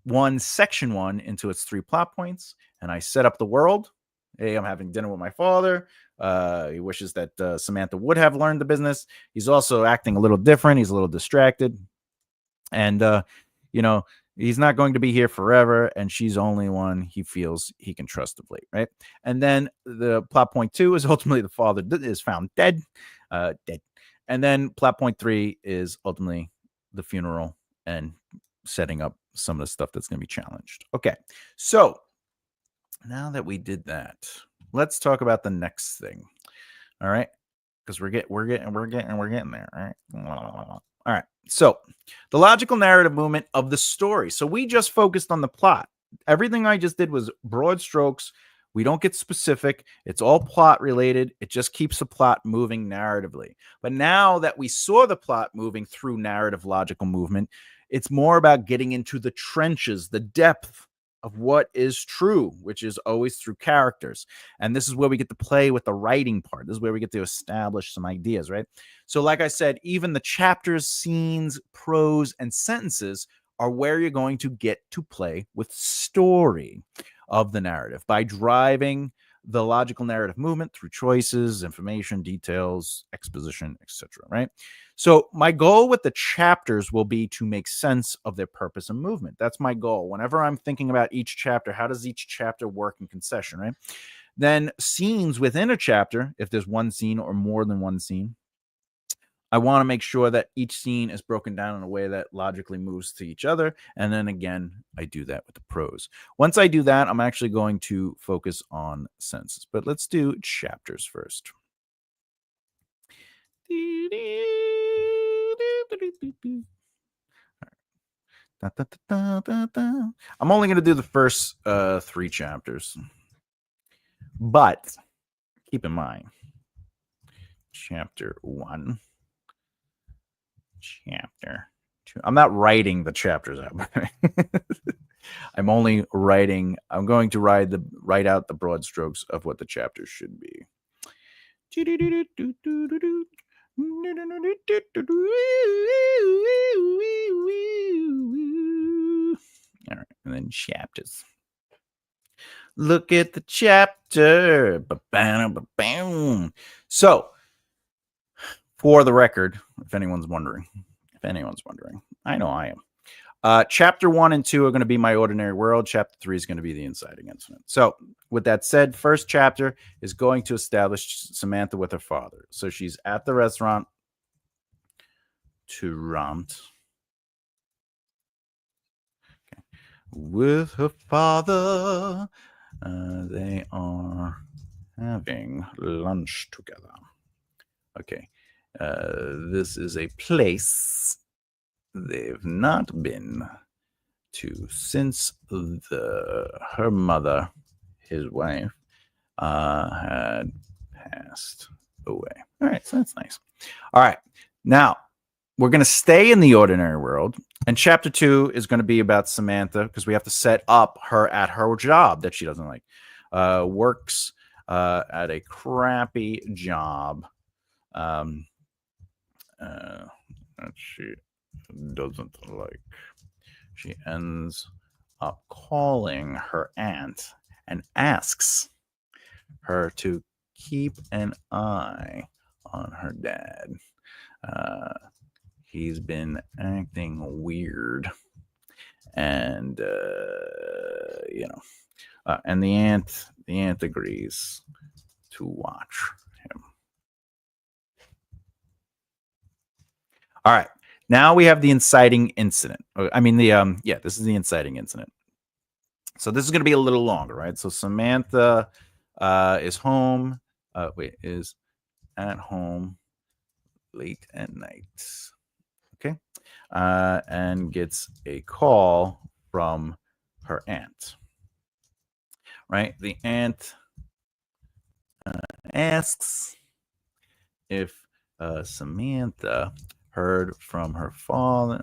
1, Section 1 into its 3 plot points, and I set up the world. Hey, I'm having dinner with my father. He wishes that Samantha would have learned the business. He's also acting a little different. He's a little distracted. And, he's not going to be here forever, and she's only one he feels he can trust of late, right? And then the plot point 2 is ultimately the father is found dead. And then plot point 3 is ultimately the funeral and setting up some of the stuff that's going to be challenged. Okay, so now that we did that, let's talk about the next thing. All right, because we're getting there. All right. All right. So the logical narrative movement of the story. So we just focused on the plot. Everything I just did was broad strokes. We don't get specific. It's all plot related. It just keeps the plot moving narratively. But now that we saw the plot moving through narrative logical movement, it's more about getting into the trenches, the depth of what is true, which is always through characters. And this is where we get to play with the writing part. This is where we get to establish some ideas, right? So, like I said, even the chapters, scenes, prose, and sentences are where you're going to get to play with story of the narrative by driving the logical narrative movement through choices, information, details, exposition, etc. Right? So my goal with the chapters will be to make sense of their purpose and movement. That's my goal. Whenever I'm thinking about each chapter, how does each chapter work in concession, right? Then scenes within a chapter, if there's one scene or more than one scene, I want to make sure that each scene is broken down in a way that logically moves to each other. And then again, I do that with the prose. Once I do that, I'm actually going to focus on senses. But let's do chapters first. I'm only going to do the first 3 chapters. But keep in mind, chapter 1. Chapter 2. I'm not writing the chapters out. I'm only writing. I'm going to write out the broad strokes of what the chapters should be. All right, and then chapters. Look at the chapter. So, for the record, if anyone's wondering, I know I am. Chapter 1 and 2 are going to be my ordinary world. Chapter 3 is going to be the inciting incident. So, with that said, first chapter is going to establish Samantha with her father. So she's at the restaurant. Okay. With her father, they are having lunch together. Okay. This is a place they've not been to since her mother, his wife, had passed away. All right, so that's nice. All right, now we're going to stay in the ordinary world, and chapter 2 is going to be about Samantha because we have to set up her at her job that she doesn't like. Works at a crappy job that she doesn't like. She ends up calling her aunt and asks her to keep an eye on her dad. He's been acting weird, and and the aunt agrees to watch him. All right. Now we have the inciting incident. This is the inciting incident. So this is going to be a little longer, right? So Samantha is home. Is at home late at night. Okay. And gets a call from her aunt. Right? The aunt asks if Samantha heard from her father.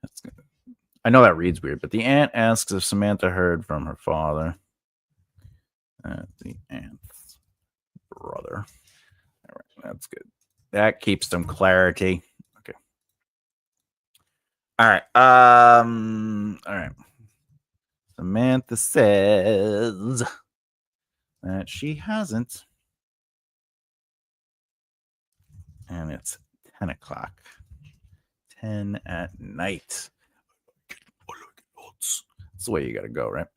That's good. I know that reads weird, but the aunt asks if Samantha heard from her father. The aunt's brother. All right, that's good. That keeps some clarity. Okay. All right. All right. Samantha says that she hasn't. And it's 10 o'clock. 10 at night. That's the way you got to go, right?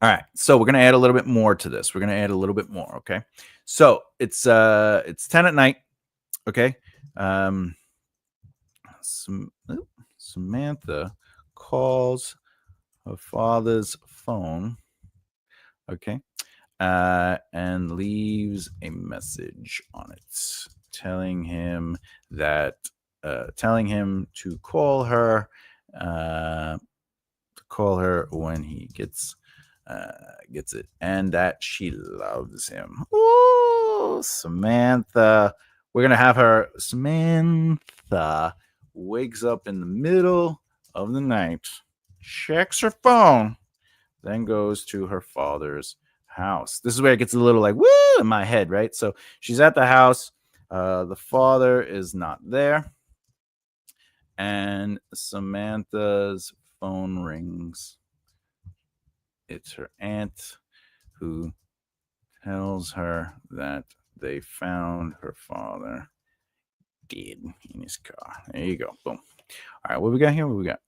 All right. So we're going to add a little bit more to this. We're going to add a little bit more, okay? So it's 10 at night, okay? Samantha calls her father's phone, okay, and leaves a message on it. telling him to call her when he gets it, and that she loves him. Ooh, Samantha. We're gonna have her. Samantha wakes up in the middle of the night, checks her phone, then goes to her father's house. This is where it gets a little like woo in my head, right? So she's at the house. The father is not there, and Samantha's phone rings. It's her aunt who tells her that they found her father dead in his car. There you go. Boom. All right, what we got here? What we got?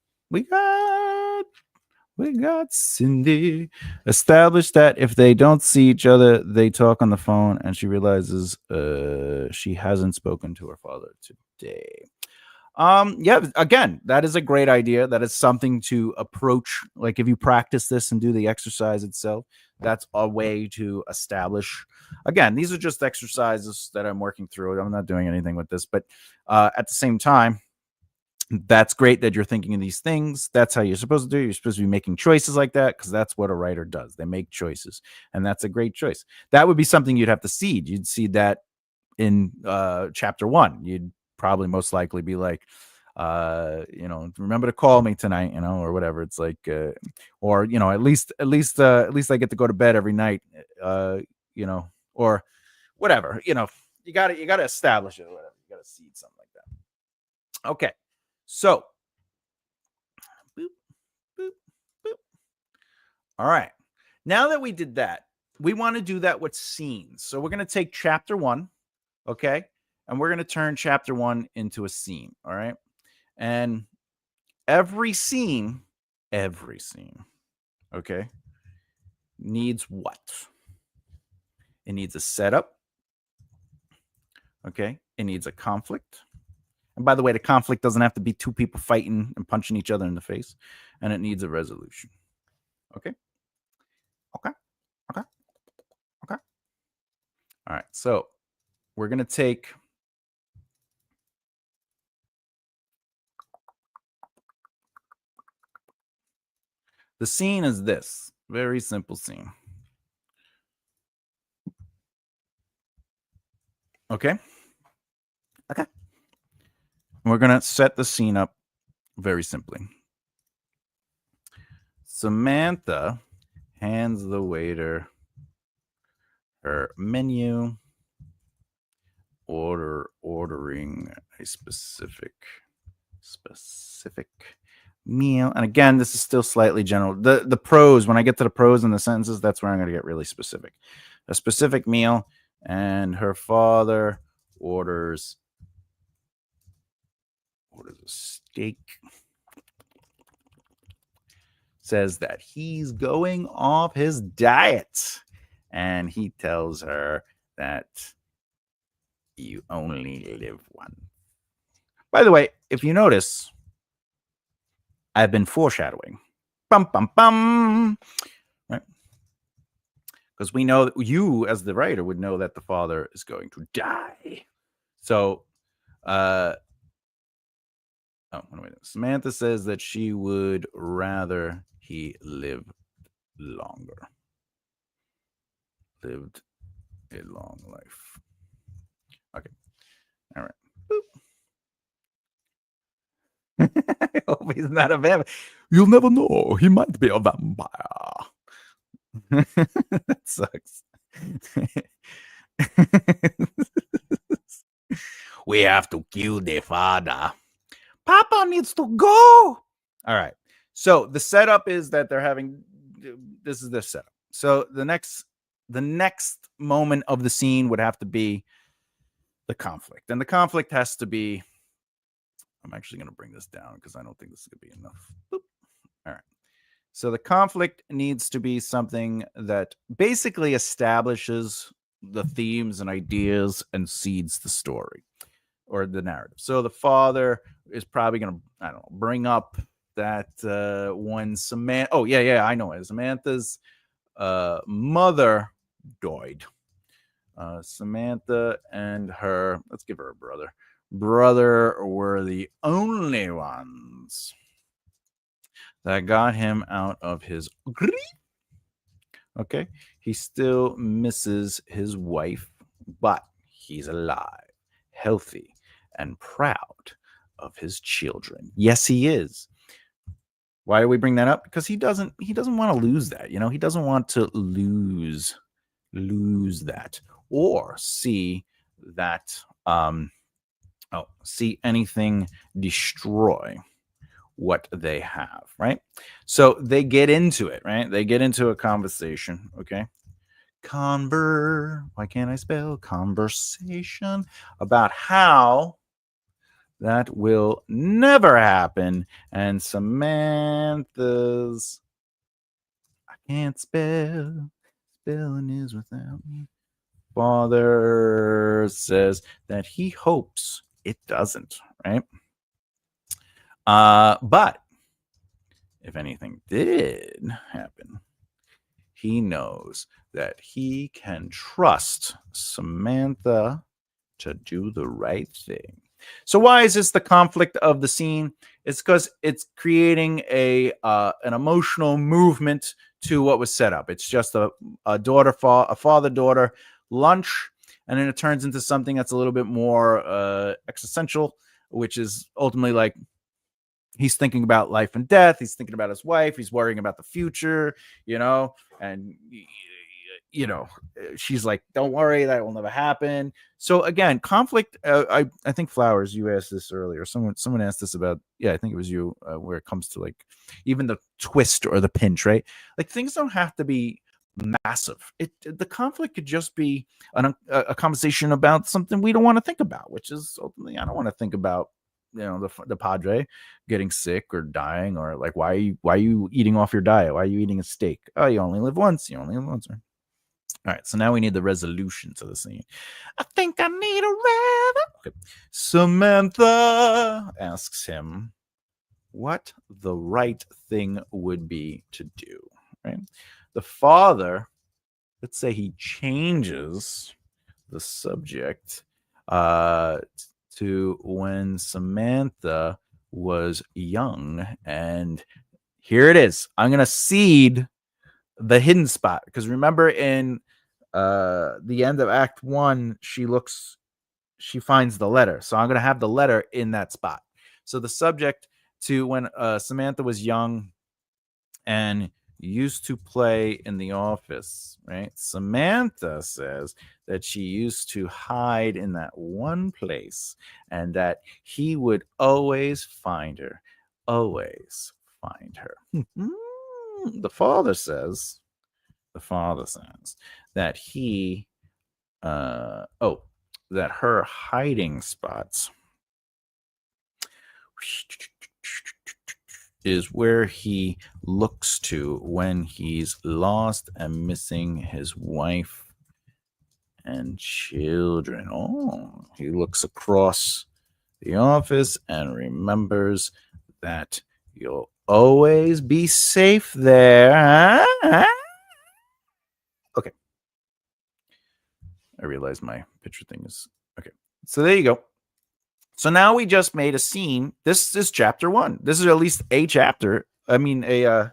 We got Cindy. Established that if they don't see each other, they talk on the phone, and she realizes she hasn't spoken to her father today. Yeah, again, that is a great idea. That is something to approach. Like if you practice this and do the exercise itself, that's a way to establish. Again, these are just exercises that I'm working through. I'm not doing anything with this, but at the same time, that's great that you're thinking of these things. That's how you're supposed to do. You're supposed to be making choices like that because that's what a writer does. They make choices, and that's a great choice. That would be something you'd have to seed. You'd seed that in chapter 1. You'd probably most likely be like, remember to call me tonight, or whatever. It's like, or at least I get to go to bed every night, or whatever. You gotta establish it, or whatever. You gotta seed something like that. Okay, so boop, boop, boop. All right, now that we did that, we want to do that with scenes. So we're gonna take chapter 1, okay, and we're going to turn chapter 1 into a scene. All right. And every scene, okay, needs what? It needs a setup. Okay. It needs a conflict. And by the way, the conflict doesn't have to be two people fighting and punching each other in the face. And it needs a resolution. Okay. Okay. Okay. Okay. All right. So we're going to take the scene is this very simple scene. Okay. Okay. We're going to set the scene up very simply. Samantha hands the waiter her menu, ordering a specific meal. And again, this is still slightly general. The prose, when I get to the prose and the sentences, that's where I'm going to get really specific. A specific meal, and her father orders a steak. Says that he's going off his diet, and he tells her that you only live once. By the way, if you notice, I've been foreshadowing. Bum, bum, bum. Right? Because we know that you, as the writer, would know that the father is going to die. So, Samantha says that she would rather he lived longer. Lived a long life. Okay. All right. I hope he's not a vampire. You'll never know. He might be a vampire. That sucks. We have to kill the father. Papa needs to go. All right. So the setup is that they're having. This is the setup. So the next moment of the scene would have to be the conflict, and the conflict has to be. I'm actually going to bring this down because I don't think this is going to be enough. Boop. All right. So the conflict needs to be something that basically establishes the themes and ideas and seeds the story or the narrative. So the father is probably going to, bring up that when Samantha, I know it. Samantha's mother died. Samantha and her, let's give her a brother were the only ones that got him out of his grief. Okay, he still misses his wife, but he's alive, healthy, and proud of his children. Yes, he is. Why do we bring that up? Because he doesn't want to lose that. He doesn't want to lose that or see that see anything destroy what they have, right? So they get into it, right? They get into a conversation, okay? Why can't I spell conversation about how that will never happen. And Samantha's, I can't spell, spelling is without me. Father says that he hopes it doesn't, right? But if anything did happen, he knows that he can trust Samantha to do the right thing. So why is this the conflict of the scene? It's because it's creating an emotional movement to what was set up. It's just a father-daughter lunch, and then it turns into something that's a little bit more existential, which is ultimately like he's thinking about life and death. He's thinking about his wife. He's worrying about the future, and she's like, don't worry, that will never happen. So again, conflict. I think Flowers, you asked this earlier. Someone asked this about, I think it was you, where it comes to like even the twist or the pinch, right? Like things don't have to be massive. The conflict could just be a conversation about something we don't want to think about, which is ultimately, I don't want to think about the padre getting sick or dying, or like why are you eating off your diet? Why are you eating a steak? Oh, you only live once. Right? All right, so now we need the resolution to the scene. I think I need a okay. Samantha asks him what the right thing would be to do, right? The father, let's say he changes the subject to when Samantha was young. And here it is. I'm going to seed the hidden spot, because remember in the end of Act 1, she finds the letter. So I'm going to have the letter in that spot. So the subject to when Samantha was young and used to play in the office, right? Samantha says that she used to hide in that one place and that he would always find her. Always find her. The father says that he that her hiding spots is where he looks to when he's lost and missing his wife and children. Oh, he looks across the office and remembers that you'll always be safe there. Okay. I realize my picture thing is okay. So there you go. So now we just made a scene. This is chapter 1. This is at least a chapter. I mean, a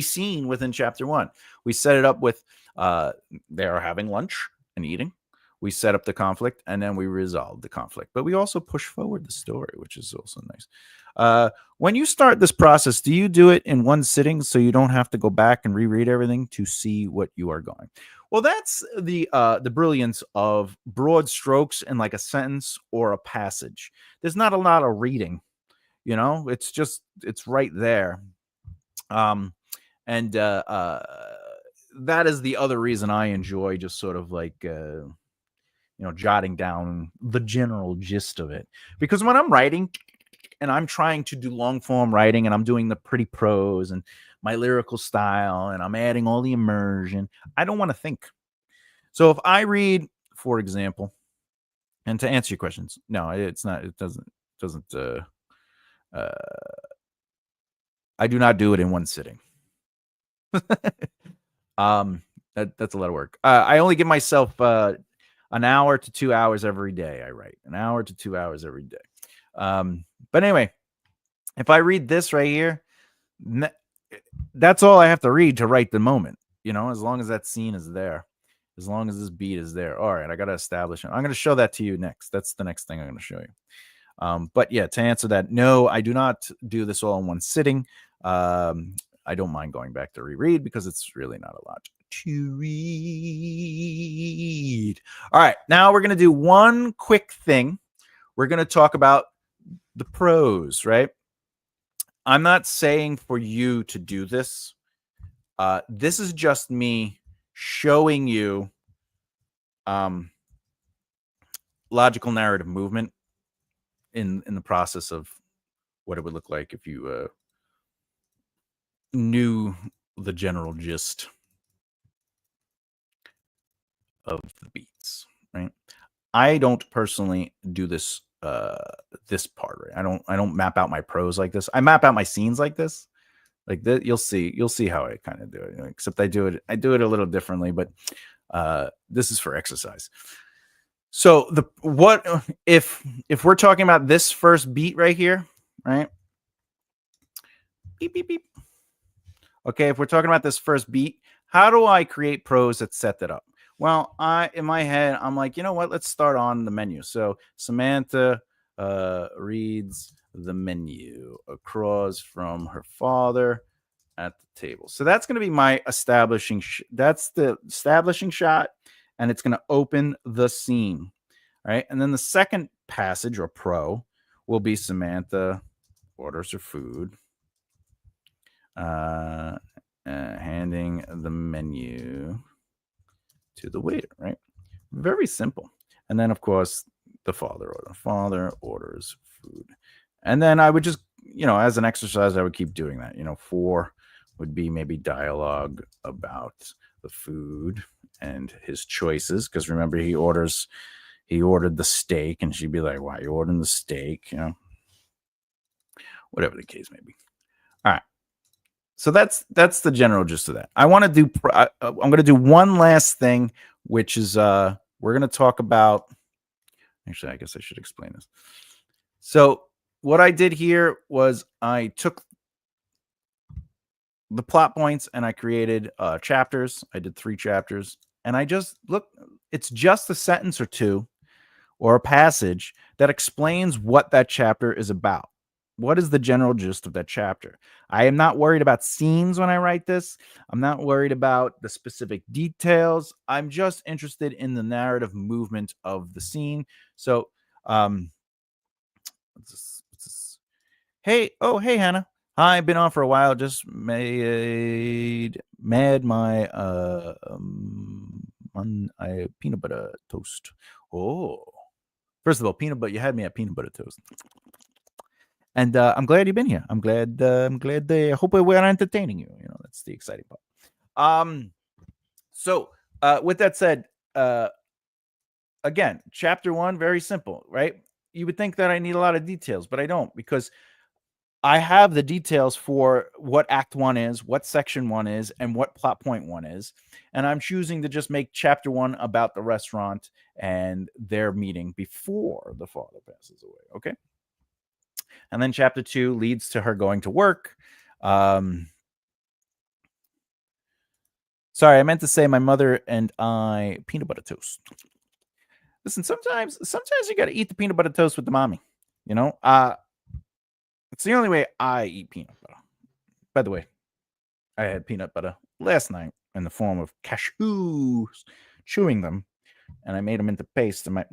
scene within chapter 1. We set it up with they are having lunch and eating. We set up the conflict, and then we resolve the conflict. But we also push forward the story, which is also nice. When you start this process, do you do it in one sitting so you don't have to go back and reread everything to see what you are going? Well, that's the brilliance of broad strokes in like a sentence or a passage. There's not a lot of reading, it's right there. And that is the other reason I enjoy just sort of like jotting down the general gist of it, because when I'm writing and I'm trying to do long form writing and I'm doing the pretty prose and my lyrical style and I'm adding all the immersion, I don't want to think. So if I read, for example, and to answer your questions, no, it's not. It doesn't. I do not do it in one sitting. That's a lot of work. I only give myself an hour to 2 hours every day. I write an hour to 2 hours every day. But anyway, if I read this right here, that's all I have to read to write the moment, as long as that scene is there, as long as this beat is there. All right, I got to establish it. I'm going to show that to you next. That's the next thing I'm going to show you. But yeah, to answer that, no, I do not do this all in one sitting. I don't mind going back to reread because it's really not a lot to read. All right, now we're going to do one quick thing. We're going to talk about the prose, right? I'm not saying for you to do this. This is just me showing you logical narrative movement in the process of what it would look like if you knew the general gist of the beats, right? I don't personally do this this part, right? I don't map out my prose like this. I map out my scenes like this. Like that, you'll see how I kind of do it, except I do it a little differently, but this is for exercise. So if we're talking about this first beat right here, right? Beep beep beep. Okay, if we're talking about this first beat, how do I create prose that set that up? Well, in my head, I'm like, you know what? Let's start on the menu. So Samantha reads the menu across from her father at the table. So that's going to be my establishing. That's the establishing shot, and it's going to open the scene, right? And then the second passage or pro will be Samantha orders her food, handing the menu to the waiter, right? Very simple. And then, of course, the father orders food. And then I would just, as an exercise, I would keep doing that. 4 would be maybe dialogue about the food and his choices. Because remember, he ordered the steak, and she'd be like, "Why are you ordering the steak?" Whatever the case may be. All right. So that's the general gist of that. I'm going to do one last thing, which is we're going to talk about. Actually, I guess I should explain this. So what I did here was I took the plot points and I created chapters. I did 3 chapters, and I just it's just a sentence or two or a passage that explains what that chapter is about. What is the general gist of that chapter? I am not worried about scenes when I write this. I'm not worried about the specific details. I'm just interested in the narrative movement of the scene. So, hey, Hannah. Hi, I've been on for a while. Just mad my peanut butter toast. Oh, first of all, peanut butter. You had me at peanut butter toast. And I'm glad you've been here. I'm glad. I hope we're entertaining you. That's the exciting part. So with that said, again, chapter 1, very simple, right? You would think that I need a lot of details, but I don't, because I have the details for what Act 1 is, what Section 1 is, and what plot point 1 is. And I'm choosing to just make chapter 1 about the restaurant and their meeting before the father passes away. Okay. And then chapter 2 leads to her going to work. Sorry, I meant to say my mother and I peanut butter toast. Listen, sometimes you got to eat the peanut butter toast with the mommy. It's the only way I eat peanut butter. By the way, I had peanut butter last night in the form of cashews, chewing them, and I made them into paste. No.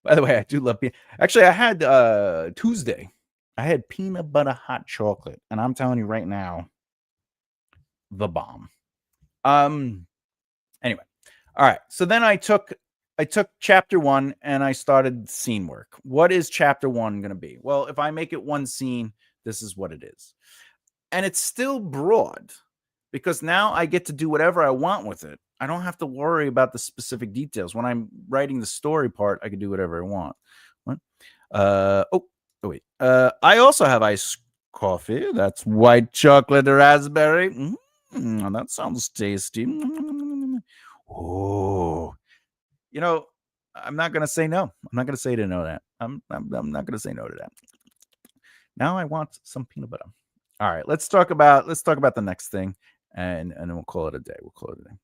By the way, I do love Actually, I had Tuesday. I had peanut butter hot chocolate, and I'm telling you right now, the bomb. Anyway, all right. So then I took chapter 1 and I started scene work. What is chapter 1 going to be? Well, if I make it one scene, this is what it is, and it's still broad because now I get to do whatever I want with it. I don't have to worry about the specific details. When I'm writing the story part, I can do whatever I want. What? Wait. I also have iced coffee. That's white chocolate raspberry. That sounds tasty. Oh, you know, I'm not gonna say no. I'm not gonna say to know that. I'm not gonna say no to that. Now I want some peanut butter. All right, let's talk about the next thing, and then we'll call it a day. We'll call it a day.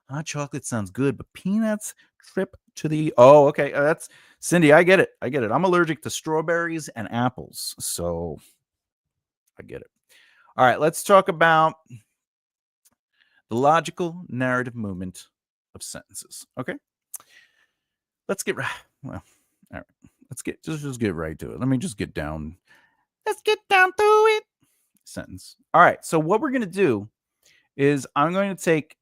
Hot chocolate sounds good, but peanuts trip to the. Oh, okay. That's Cindy. I get it. I get it. I'm allergic to strawberries and apples, so I get it. All right, let's talk about the logical narrative movement of sentences. Okay, let's get right. Well, all right. Let's just get right to it. Let me just get down. Let's get down to it. Sentence. All right. So what we're gonna do is I'm going to take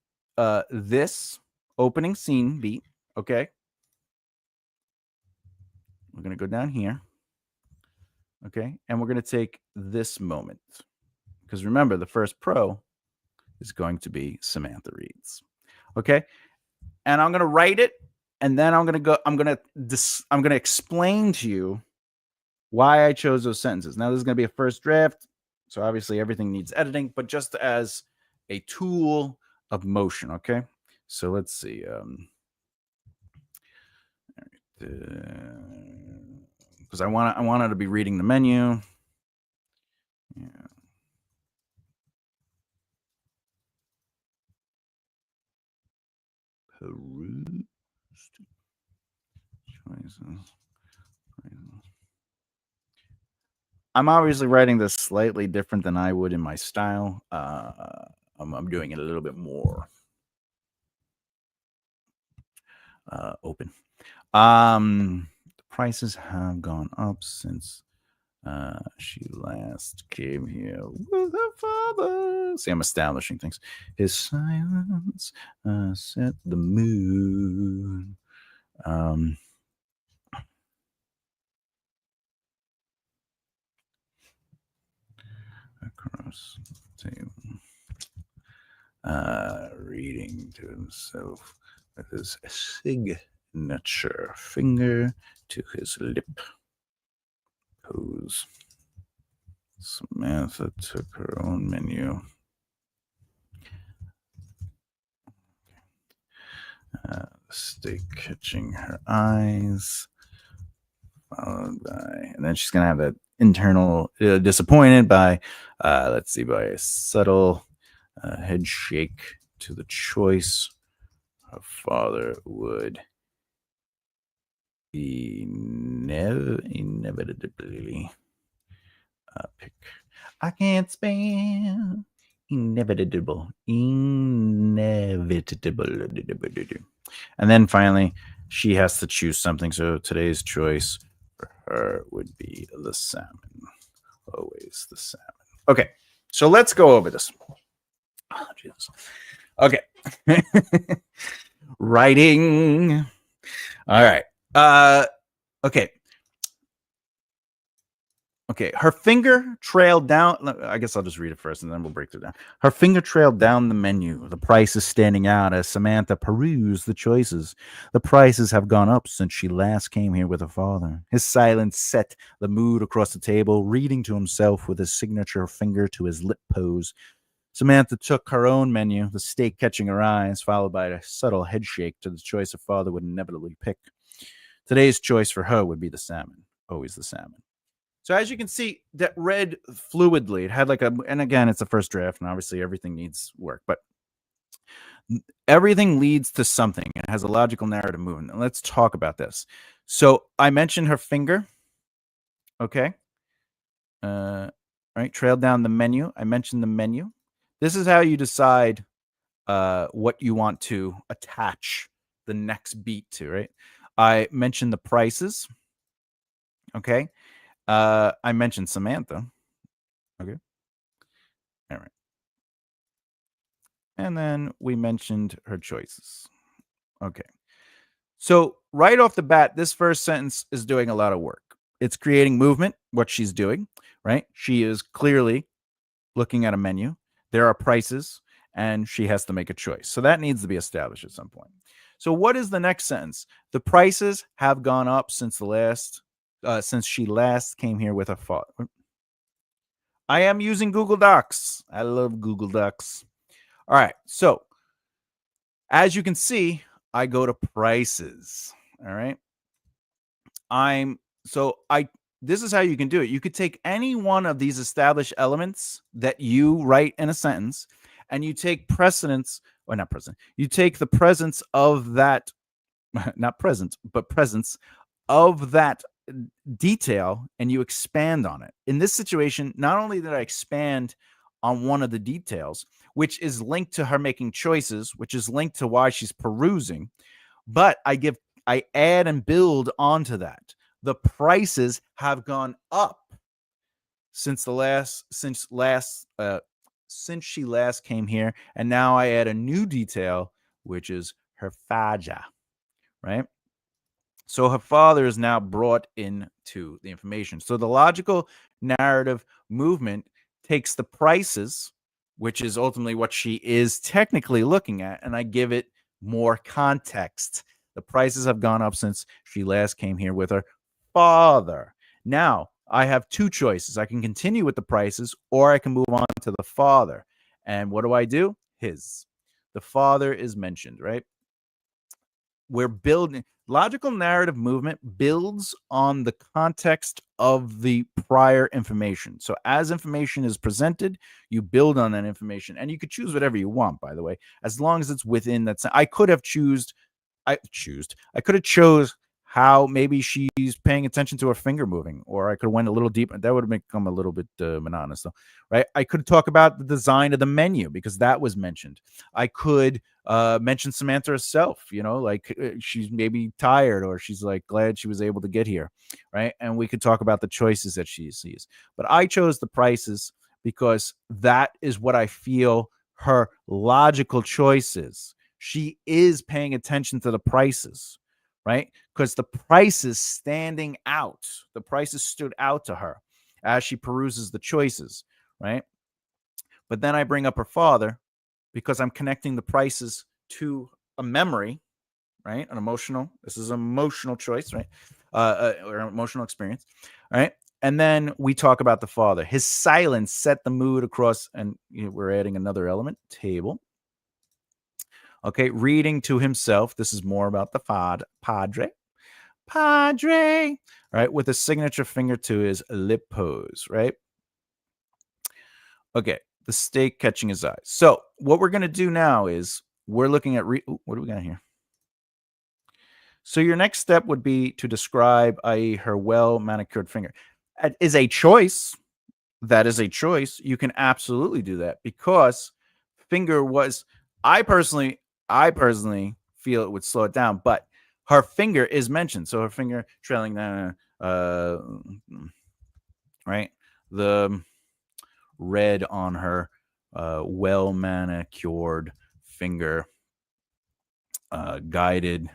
this opening scene beat. Okay, we're gonna go down here. Okay, and we're gonna take this moment because remember the first pro is going to be Samantha Reed's. Okay, and I'm gonna write it, and then I'm gonna explain to you why I chose those sentences. Now this is gonna be a first draft, so obviously everything needs editing, but just as a tool of motion. Okay, so let's see. Because I want her to be reading the menu. Yeah. Perused choices. I'm obviously writing this slightly different than I would in my style. I'm doing it a little bit more open. The prices have gone up since she last came here with her father. See, I'm establishing things. His silence set the mood. Across the table. Reading to himself with his signature finger to his lip. Pose. Samantha took her own menu. Steak catching her eyes, followed by, and then she's gonna have that internal disappointed by, let's see, by a subtle head shake to the choice her father would inevitably pick. I can't spell inevitable. And then finally, she has to choose something. So today's choice for her would be the salmon. Always the salmon. Okay, so let's go over this. Oh, Jesus. Okay. Writing. All right. Okay. Okay. Her finger trailed down. I guess I'll just read it first and then we'll break it down. Her finger trailed down the menu. The prices standing out as Samantha perused the choices. The prices have gone up since she last came here with her father. His silence set the mood across the table, reading to himself with his signature finger to his lip pose. Samantha took her own menu, the steak catching her eyes, followed by a subtle head shake to the choice her father would inevitably pick. Today's choice for her would be the salmon. Always the salmon. So as you can see, that read fluidly. It had and again, it's a first draft, and obviously everything needs work, but everything leads to something. It has a logical narrative movement. And let's talk about this. So I mentioned her finger. Okay. Right. Trailed down the menu. I mentioned the menu. This is how you decide what you want to attach the next beat to, right? I mentioned the prices. Okay. I mentioned Samantha. Okay. All right. And then we mentioned her choices. Okay. So right off the bat, this first sentence is doing a lot of work. It's creating movement, what she's doing, right? She is clearly looking at a menu. There are prices, and she has to make a choice. So that needs to be established at some point. So what is the next sentence? The prices have gone up since since she last came here with her father. I am using Google Docs. I love Google Docs. All right. So As you can see, I go to prices. All right. This is how you can do it. You could take any one of these established elements that you write in a sentence, and you take precedence, or not present. You take the presence of that, not present, but presence of that detail, and you expand on it. In this situation, not only did I expand on one of the details, which is linked to her making choices, which is linked to why she's perusing, but I add and build onto that. The prices have gone up since she last came here, and now I add a new detail, which is her faja, right? So her father is now brought into the information. So the logical narrative movement takes the prices, which is ultimately what she is technically looking at, and I give it more context. The prices have gone up since she last came here with her father. Now, I have two choices. I can continue with the prices, or I can move on to the father. And what do? His. The father is mentioned, right? We're building logical narrative movement builds on the context of the prior information. So as information is presented, you build on that information, and you could choose whatever you want, by the way, as long as it's within that. I could have I could have chose how maybe she's paying attention to her finger moving, or I could have went a little deeper. That would have become a little bit monotonous, though, right? I could talk about the design of the menu because that was mentioned. I could mention Samantha herself, like she's maybe tired, or she's like glad she was able to get here, right? And we could talk about the choices that she sees. But I chose the prices because that is what I feel her logical choice is. She is paying attention to the prices, right? Because the prices standing out, the prices stood out to her as she peruses the choices, right? But then I bring up her father because I'm connecting the prices to a memory, right? This is an emotional choice, right? Or an emotional experience, all right? And then we talk about the father. His silence set the mood across, and we're adding another element, table. Okay, reading to himself. This is more about the padre. Padre, right? With a signature finger to his lip pose, right? Okay, the steak catching his eye. So what we're going to do now is we're looking at, what do we got here? So your next step would be to describe, i.e. her well-manicured finger. That is a choice. That is a choice. You can absolutely do that because finger was, I personally feel it would slow it down, but her finger is mentioned. So her finger trailing down, right? The red on her well-manicured finger guided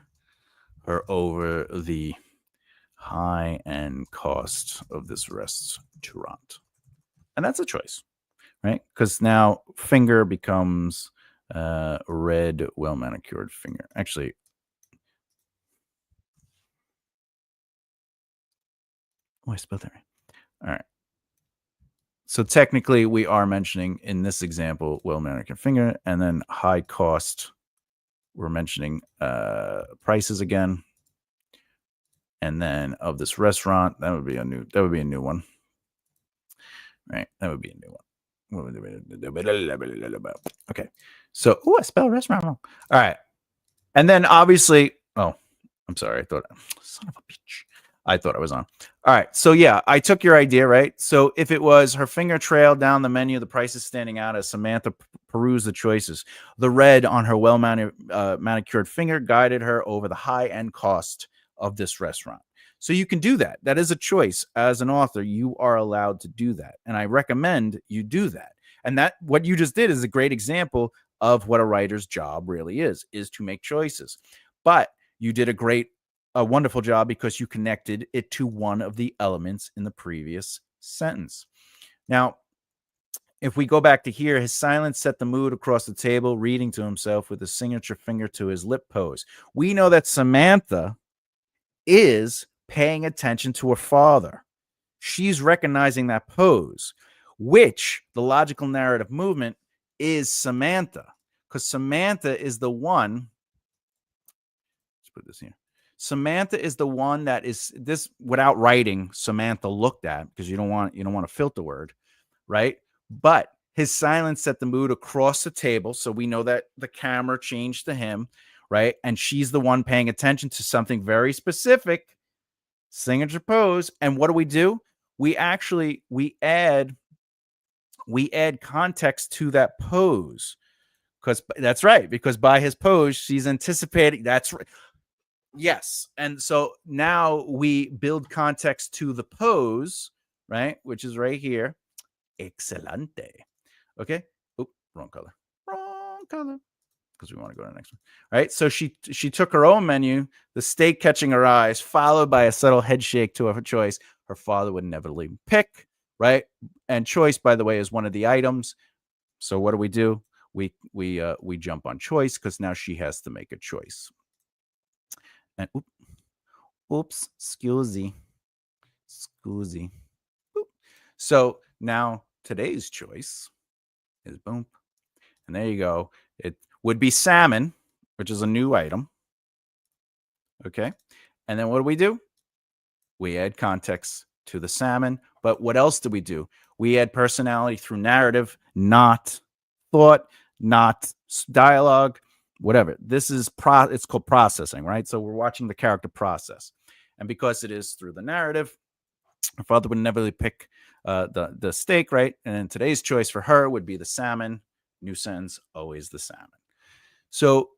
her over the high-end cost of this restaurant. And that's a choice, right? Because now finger becomes red, well-manicured finger. Actually, I spelled that right. All right. So technically, we are mentioning in this example, well-manicured finger, and then high cost. We're mentioning prices again, and then of this restaurant, that would be a new one, right? That would be a new one. Okay. So, I spelled restaurant wrong. All right, and then obviously, I'm sorry. Son of a bitch. I thought I was on. All right. So yeah, I took your idea, right? So if it was her finger trailed down the menu, the prices standing out as Samantha perused the choices. The red on her manicured finger guided her over the high-end cost of this restaurant. So you can do that. That is a choice. As an author, you are allowed to do that. And I recommend you do that. And that what you just did is a great example of what a writer's job really is to make choices. But you did a wonderful job because you connected it to one of the elements in the previous sentence. Now, if we go back to here, his silence set the mood across the table, reading to himself with a signature finger to his lip pose. We know that Samantha is paying attention to her father. She's recognizing that pose, which the logical narrative movement is Samantha. because Samantha is the one. Let's put this here. Samantha is the one that is this without writing. Samantha looked at, because you don't want to filter word, right? But his silence set the mood across the table, so we know that the camera changed to him, right? And she's the one paying attention to something very specific, signature pose. And what do? We add context to that pose, because that's right. Because by his pose, she's anticipating. That's right. Yes. And so now we build context to the pose, right? Which is right here. Excelente. Okay. Oop, wrong color. Wrong color. Because we want to go to the next one. Right. So she took her own menu, the steak catching her eyes, followed by a subtle head shake to her choice. Her father would inevitably pick, right? And choice, by the way, is one of the items. So what do? We jump on choice, because now she has to make a choice. And oops, excusey. So now today's choice is boom. And there you go. It would be salmon, which is a new item. Okay. And then what do? We add context to the salmon. But what else do? We add personality through narrative, not thought, not dialogue, whatever. This is it's called processing, right? So we're watching the character process. And because it is through the narrative, her father would inevitably pick the steak, right? And today's choice for her would be the salmon. New sentence, always the salmon. So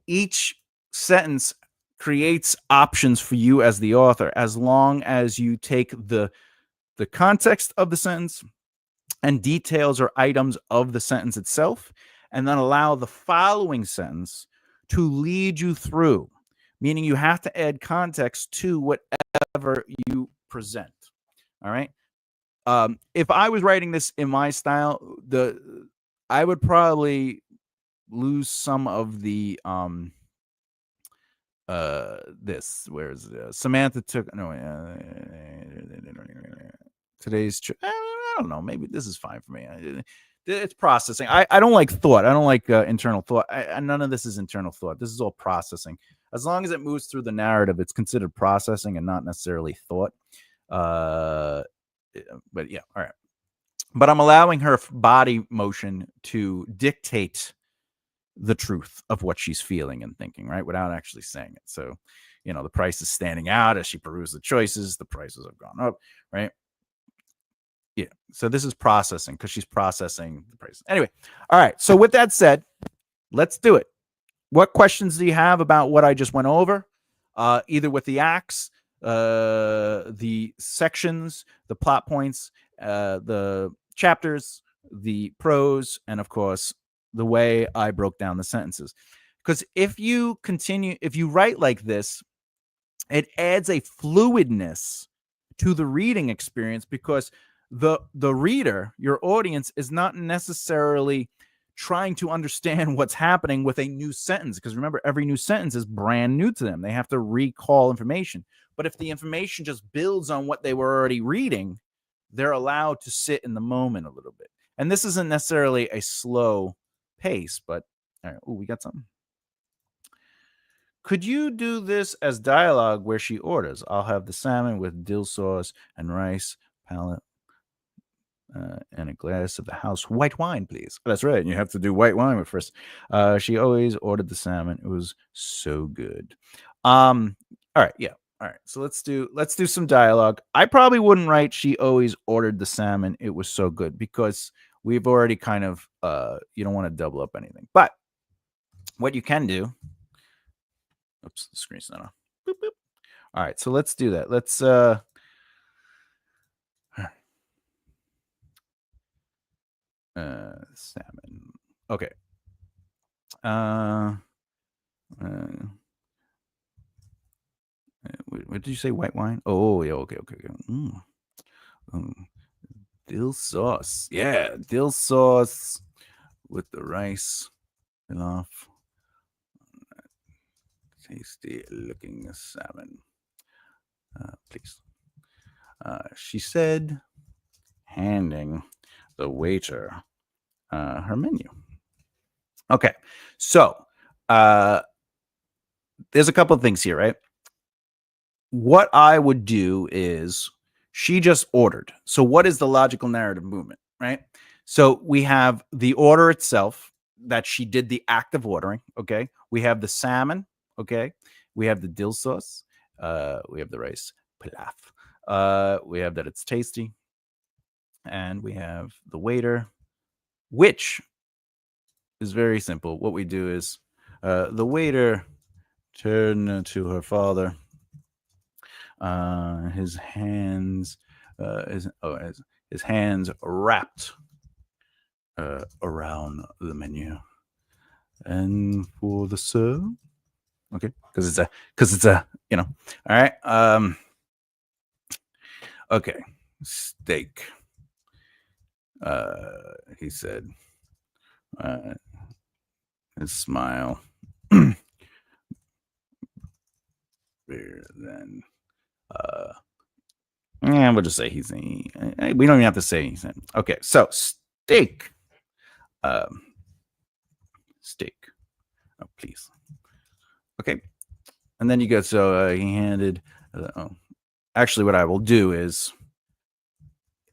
each sentence creates options for you as the author, as long as you take the context of the sentence and details or items of the sentence itself, and then allow the following sentence to lead you through, meaning you have to add context to whatever you present. All right. If I was writing this in my style, I would probably lose some of the this. Where's Samantha took today's I don't know, maybe this is fine for me. It's processing. I don't like thought. I don't like internal thought. None of this is internal thought. This is all processing. As long as it moves through the narrative, it's considered processing and not necessarily thought. But yeah, all right. But I'm allowing her body motion to dictate the truth of what she's feeling and thinking, right? Without actually saying it. So, the price is standing out as she peruses the choices. The prices have gone up, right? Yeah. So this is processing, because she's processing the price. Anyway. All right. So with that said, let's do it. What questions do you have about what I just went over? Either with the acts, the sections, the plot points, the chapters, the prose, and of course, the way I broke down the sentences. Because if you write like this, it adds a fluidness to the reading experience, because the reader, your audience, is not necessarily trying to understand what's happening with a new sentence, because remember, every new sentence is brand new to them. They have to recall information. But if the information just builds on what they were already reading, they're allowed to sit in the moment a little bit. And this isn't necessarily a slow pace, but all right. We got something. Could you do this as dialogue where she orders? I'll have the salmon with dill sauce and rice, palate, and a glass of the house white wine, please. That's right. You have to do white wine first. She always ordered the salmon. It was so good. All right. Yeah. All right. So let's do some dialogue. I probably wouldn't write she always ordered the salmon. It was so good, because we've already kind of you don't want to double up anything. But what you can do. Oops, the screen's not on. Boop, boop. All right. So let's do that. Let's salmon. Okay. What did you say? White wine? Oh, yeah. Okay. Dill sauce. Yeah, dill sauce with the rice and off. Tasty looking salmon. Please. She said, handing the waiter her menu. Okay. So, uh, there's a couple of things here, right? What I would do is she just ordered. So, what is the logical narrative movement, right? So, we have the order itself that she did the act of ordering. Okay. We have the salmon. Okay. We have the dill sauce. We have the rice pilaf. We have that it's tasty. And we have the waiter, which is very simple. What we do is the waiter turned to her father. His hands, his hands wrapped around the menu, and for the serve, okay, because it's a all right. Okay, steak. He said, his smile. Then yeah, we'll just say we don't even have to say he's in. Okay, so steak. Steak. Oh, please. Okay. And then you go, so he handed. Actually, what I will do is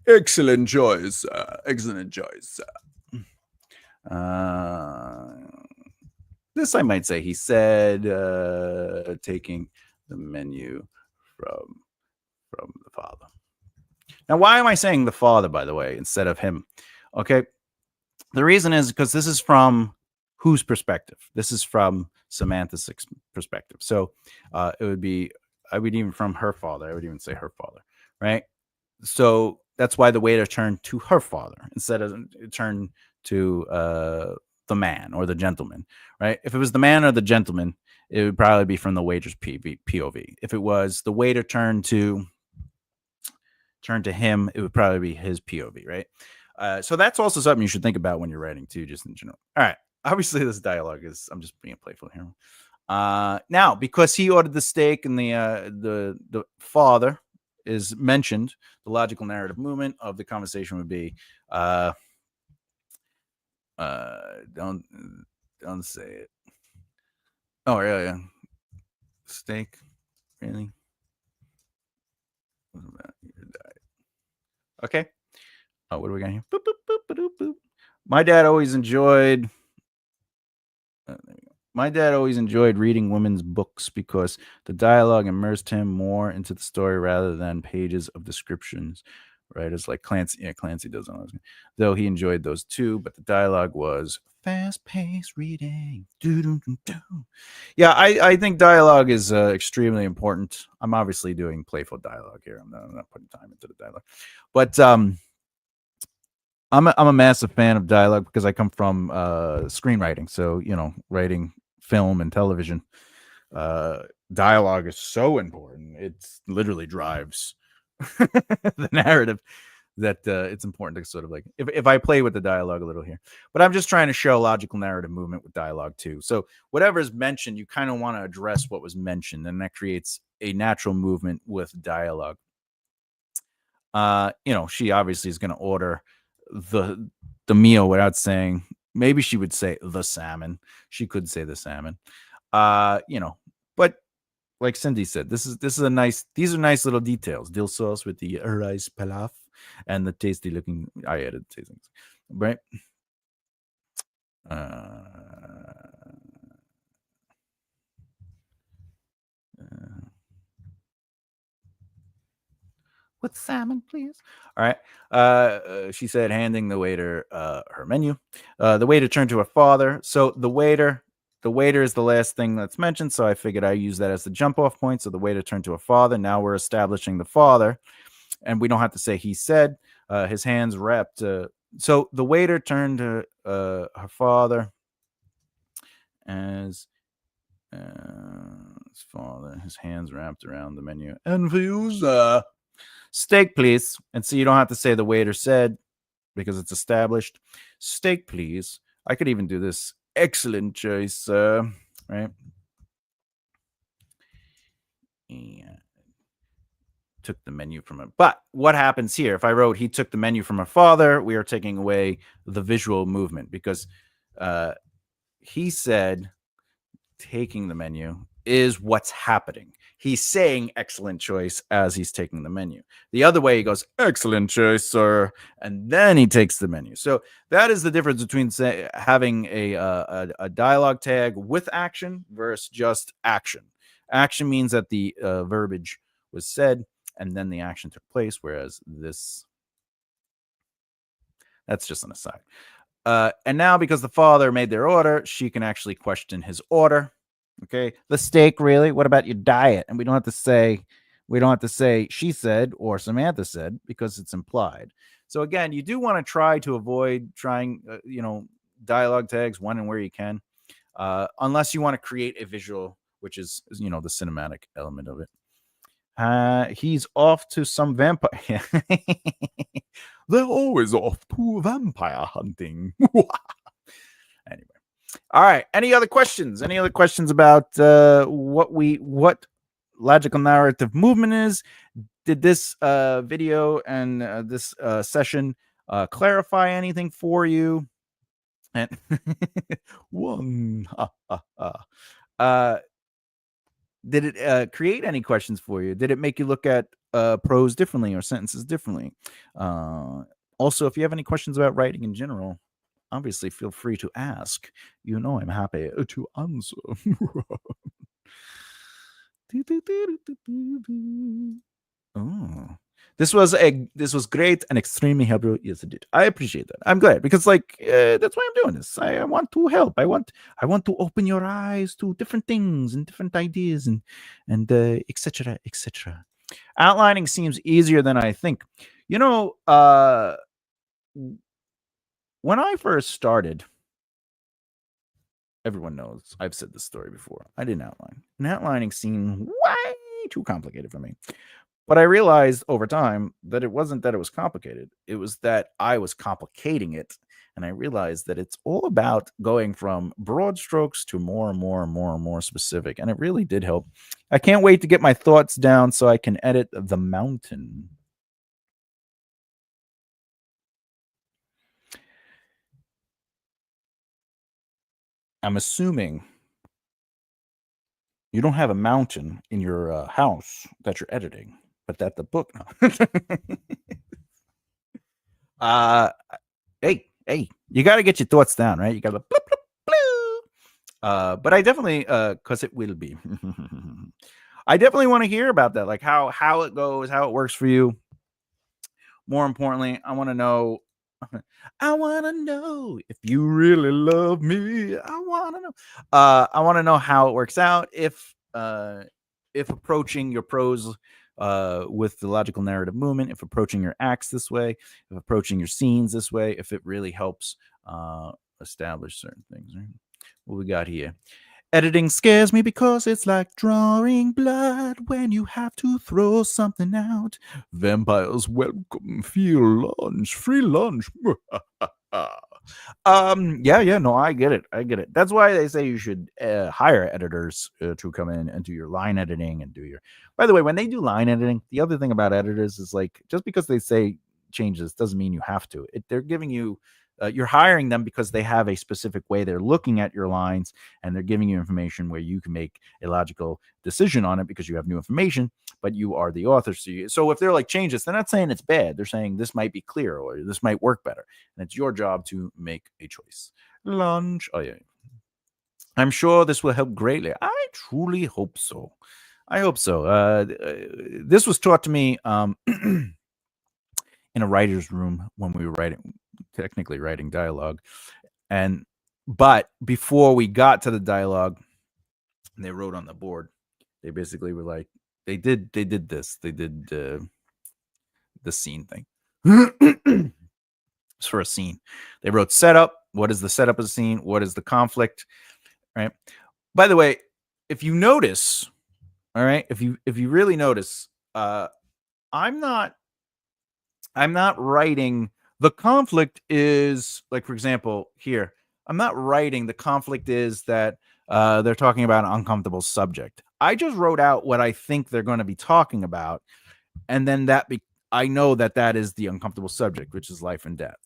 excellent choice. Excellent choice. This I might say he said, taking the menu from the father. Now, why am I saying the father, by the way, instead of him? Okay. The reason is because this is from whose perspective? This is from Samantha's perspective. So it would be, I would even from her father, I would even say her father, right? So that's why the waiter turned to her father instead of turned to the man or the gentleman, right? If it was the man or the gentleman, it would probably be from the waiter's POV. If it was the waiter turned to him, it would probably be his POV, right? So that's also something you should think about when you're writing too, just in general. All right. Obviously, this dialogue is, I'm just being playful here. Now, because he ordered the steak and the father is mentioned, the logical narrative movement of the conversation would be, don't say it. Oh, yeah. Steak, really? What about your diet? Okay. Oh, what do we got here? Boop, boop, boop, boop, boop. My dad always enjoyed reading women's books because the dialogue immersed him more into the story rather than pages of descriptions. Writers like Clancy, Clancy does all those. Though he enjoyed those too, but the dialogue was fast-paced reading. Yeah, I think dialogue is extremely important. I'm obviously doing playful dialogue here. I'm not putting time into the dialogue, but I'm a massive fan of dialogue because I come from screenwriting. So, writing film and television, dialogue is so important. It literally drives the narrative that it's important to sort of like, if I play with the dialogue a little here, but I'm just trying to show logical narrative movement with dialogue too. So whatever is mentioned, you kind of want to address what was mentioned, and that creates a natural movement with dialogue. She obviously is going to order the meal without saying, maybe she would say the salmon. She could say the salmon. But like Cindy said, these are nice little details. Dill sauce with the rice pilaf and the tasty looking. I added tastings, right? With salmon, please. All right. She said, handing the waiter her menu. The waiter turned to her father. So the waiter is the last thing that's mentioned. So I figured I use that as the jump off point. So the waiter turned to her father. Now we're establishing the father, and we don't have to say he said. His hands wrapped. So the waiter turned to her father as his father, his hands wrapped around the menu. And for you, sir. Steak, please. And so you don't have to say the waiter said because it's established. Steak, please. I could even do this. Excellent choice, right? And took the menu from him. But what happens here? If I wrote he took the menu from her father, we are taking away the visual movement because he said taking the menu is what's happening. He's saying excellent choice as he's taking the menu. The other way, he goes, excellent choice, sir, and then he takes the menu. So that is the difference between having a dialogue tag with action versus just action. Action means that the verbiage was said and then the action took place, whereas that's just an aside. And now, because the father made their order, she can actually question his order. Okay, the steak, really? What about your diet? And we don't have to say she said or Samantha said, because it's implied. So again, you do want to try to avoid trying, dialogue tags when and where you can, unless you want to create a visual, which is the cinematic element of it. He's off to some vampire. They're always off to vampire hunting. Anyway. All right. Any other questions? Any other questions about what logical narrative movement is? Did this video and this session clarify anything for you? And one. Did it create any questions for you? Did it make you look at prose differently or sentences differently? Also, if you have any questions about writing in general, obviously feel free to ask. I'm happy to answer. Oh, this was great and extremely helpful. Yes, it did. I appreciate that. I'm glad, because that's why I'm doing this. I want to help. I want to open your eyes to different things and different ideas and etc. etc. Outlining seems easier than I think. When I first started, everyone knows I've said this story before. I didn't outline. And outlining seemed way too complicated for me. But I realized over time that it wasn't that it was complicated. It was that I was complicating it. And I realized that it's all about going from broad strokes to more and more and more and more specific. And it really did help. I can't wait to get my thoughts down so I can edit the mountain. I'm assuming you don't have a mountain in your house that you're editing, but that the book. No. Hey, you got to get your thoughts down, right? You got to bloop, bloop, bloop. But I definitely, because it will be. I definitely want to hear about that, like how it goes, how it works for you. More importantly, I want to know. I want to know if you really love me. I want to know. I want to know how it works out. If approaching your prose with the logical narrative movement, if approaching your acts this way, if approaching your scenes this way, if it really helps establish certain things. Right? What we got here? Editing scares me because it's like drawing blood when you have to throw something out. Vampires welcome, free lunch. No, I get it. That's why they say you should hire editors to come in and do your line editing and do your. By the way, when they do line editing, the other thing about editors is, like, just because they say changes doesn't mean you have to. They're giving you. You're hiring them because they have a specific way they're looking at your lines, and they're giving you information where you can make a logical decision on it because you have new information, but you are the author. So if they're like changes, they're not saying it's bad. They're saying this might be clear or this might work better. And it's your job to make a choice. Lunch. Oh, yeah. I'm sure this will help greatly. I truly hope so. I hope so. This was taught to me in a writer's room when we were technically writing dialogue. But before we got to the dialogue, they wrote on the board. They basically were like, they did this. They did the scene thing. It's for a scene. They wrote setup. What is the setup of the scene? What is the conflict? Right. By the way, if you notice, all right, if you really notice, I'm not writing. The conflict is, like, for example, here, I'm not writing the conflict is that they're talking about an uncomfortable subject. I just wrote out what I think they're going to be talking about. And then I know that is the uncomfortable subject, which is life and death.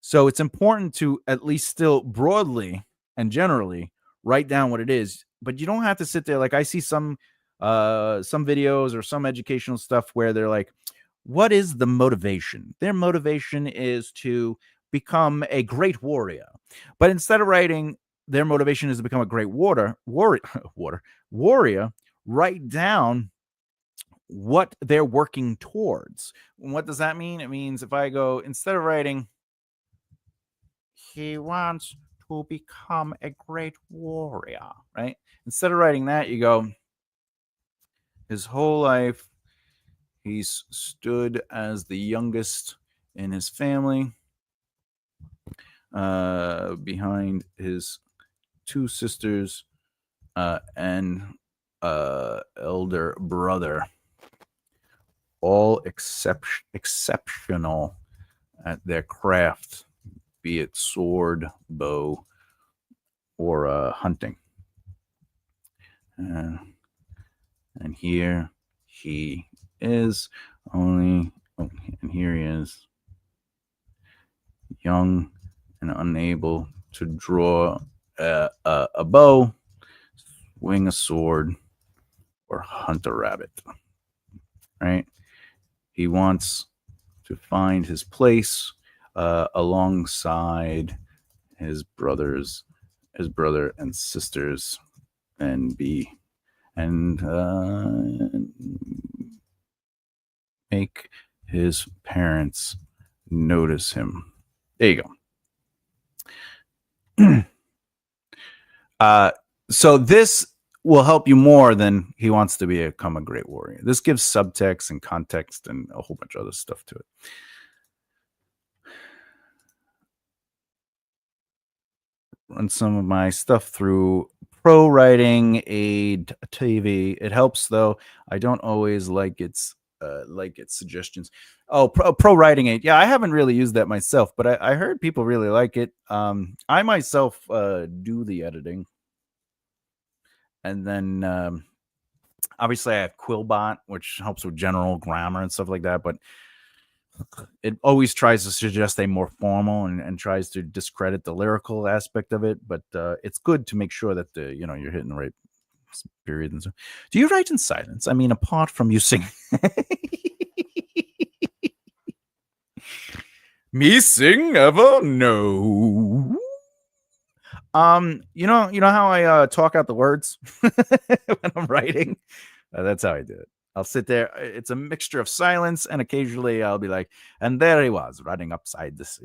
So it's important to at least still broadly and generally write down what it is. But you don't have to sit there. Like I see some videos or some educational stuff where they're like, what is the motivation? Their motivation is to become a great warrior. But instead of writing their motivation is to become a great warrior, write down what they're working towards. What does that mean? It means if I go, instead of writing, he wants to become a great warrior, right? Instead of writing that, you go, his whole life, he's stood as the youngest in his family, behind his two sisters and elder brother, all exceptional at their craft, be it sword, bow, or hunting. And here he is, and here he is, young and unable to draw a bow, swing a sword, or hunt a rabbit. Right? He wants to find his place alongside his brother and sisters, and make his parents notice him. There you go. So this will help you more than he wants to become a great warrior. This gives subtext and context and a whole bunch of other stuff to it. Run some of my stuff through Pro Writing Aid TV. It helps, though. I don't always like its suggestions. Oh, Pro Writing Aid. Yeah, I haven't really used that myself, but I heard people really like it. I myself do the editing. And then obviously I have Quillbot, which helps with general grammar and stuff like that, but it always tries to suggest a more formal and tries to discredit the lyrical aspect of it. But it's good to make sure that you're hitting the right period and so. Do you write in silence? I mean, apart from you singing. Me sing ever? No. You know how I talk out the words when I'm writing? That's how I do it. I'll sit there. It's a mixture of silence, and occasionally I'll be like, and there he was running upside this,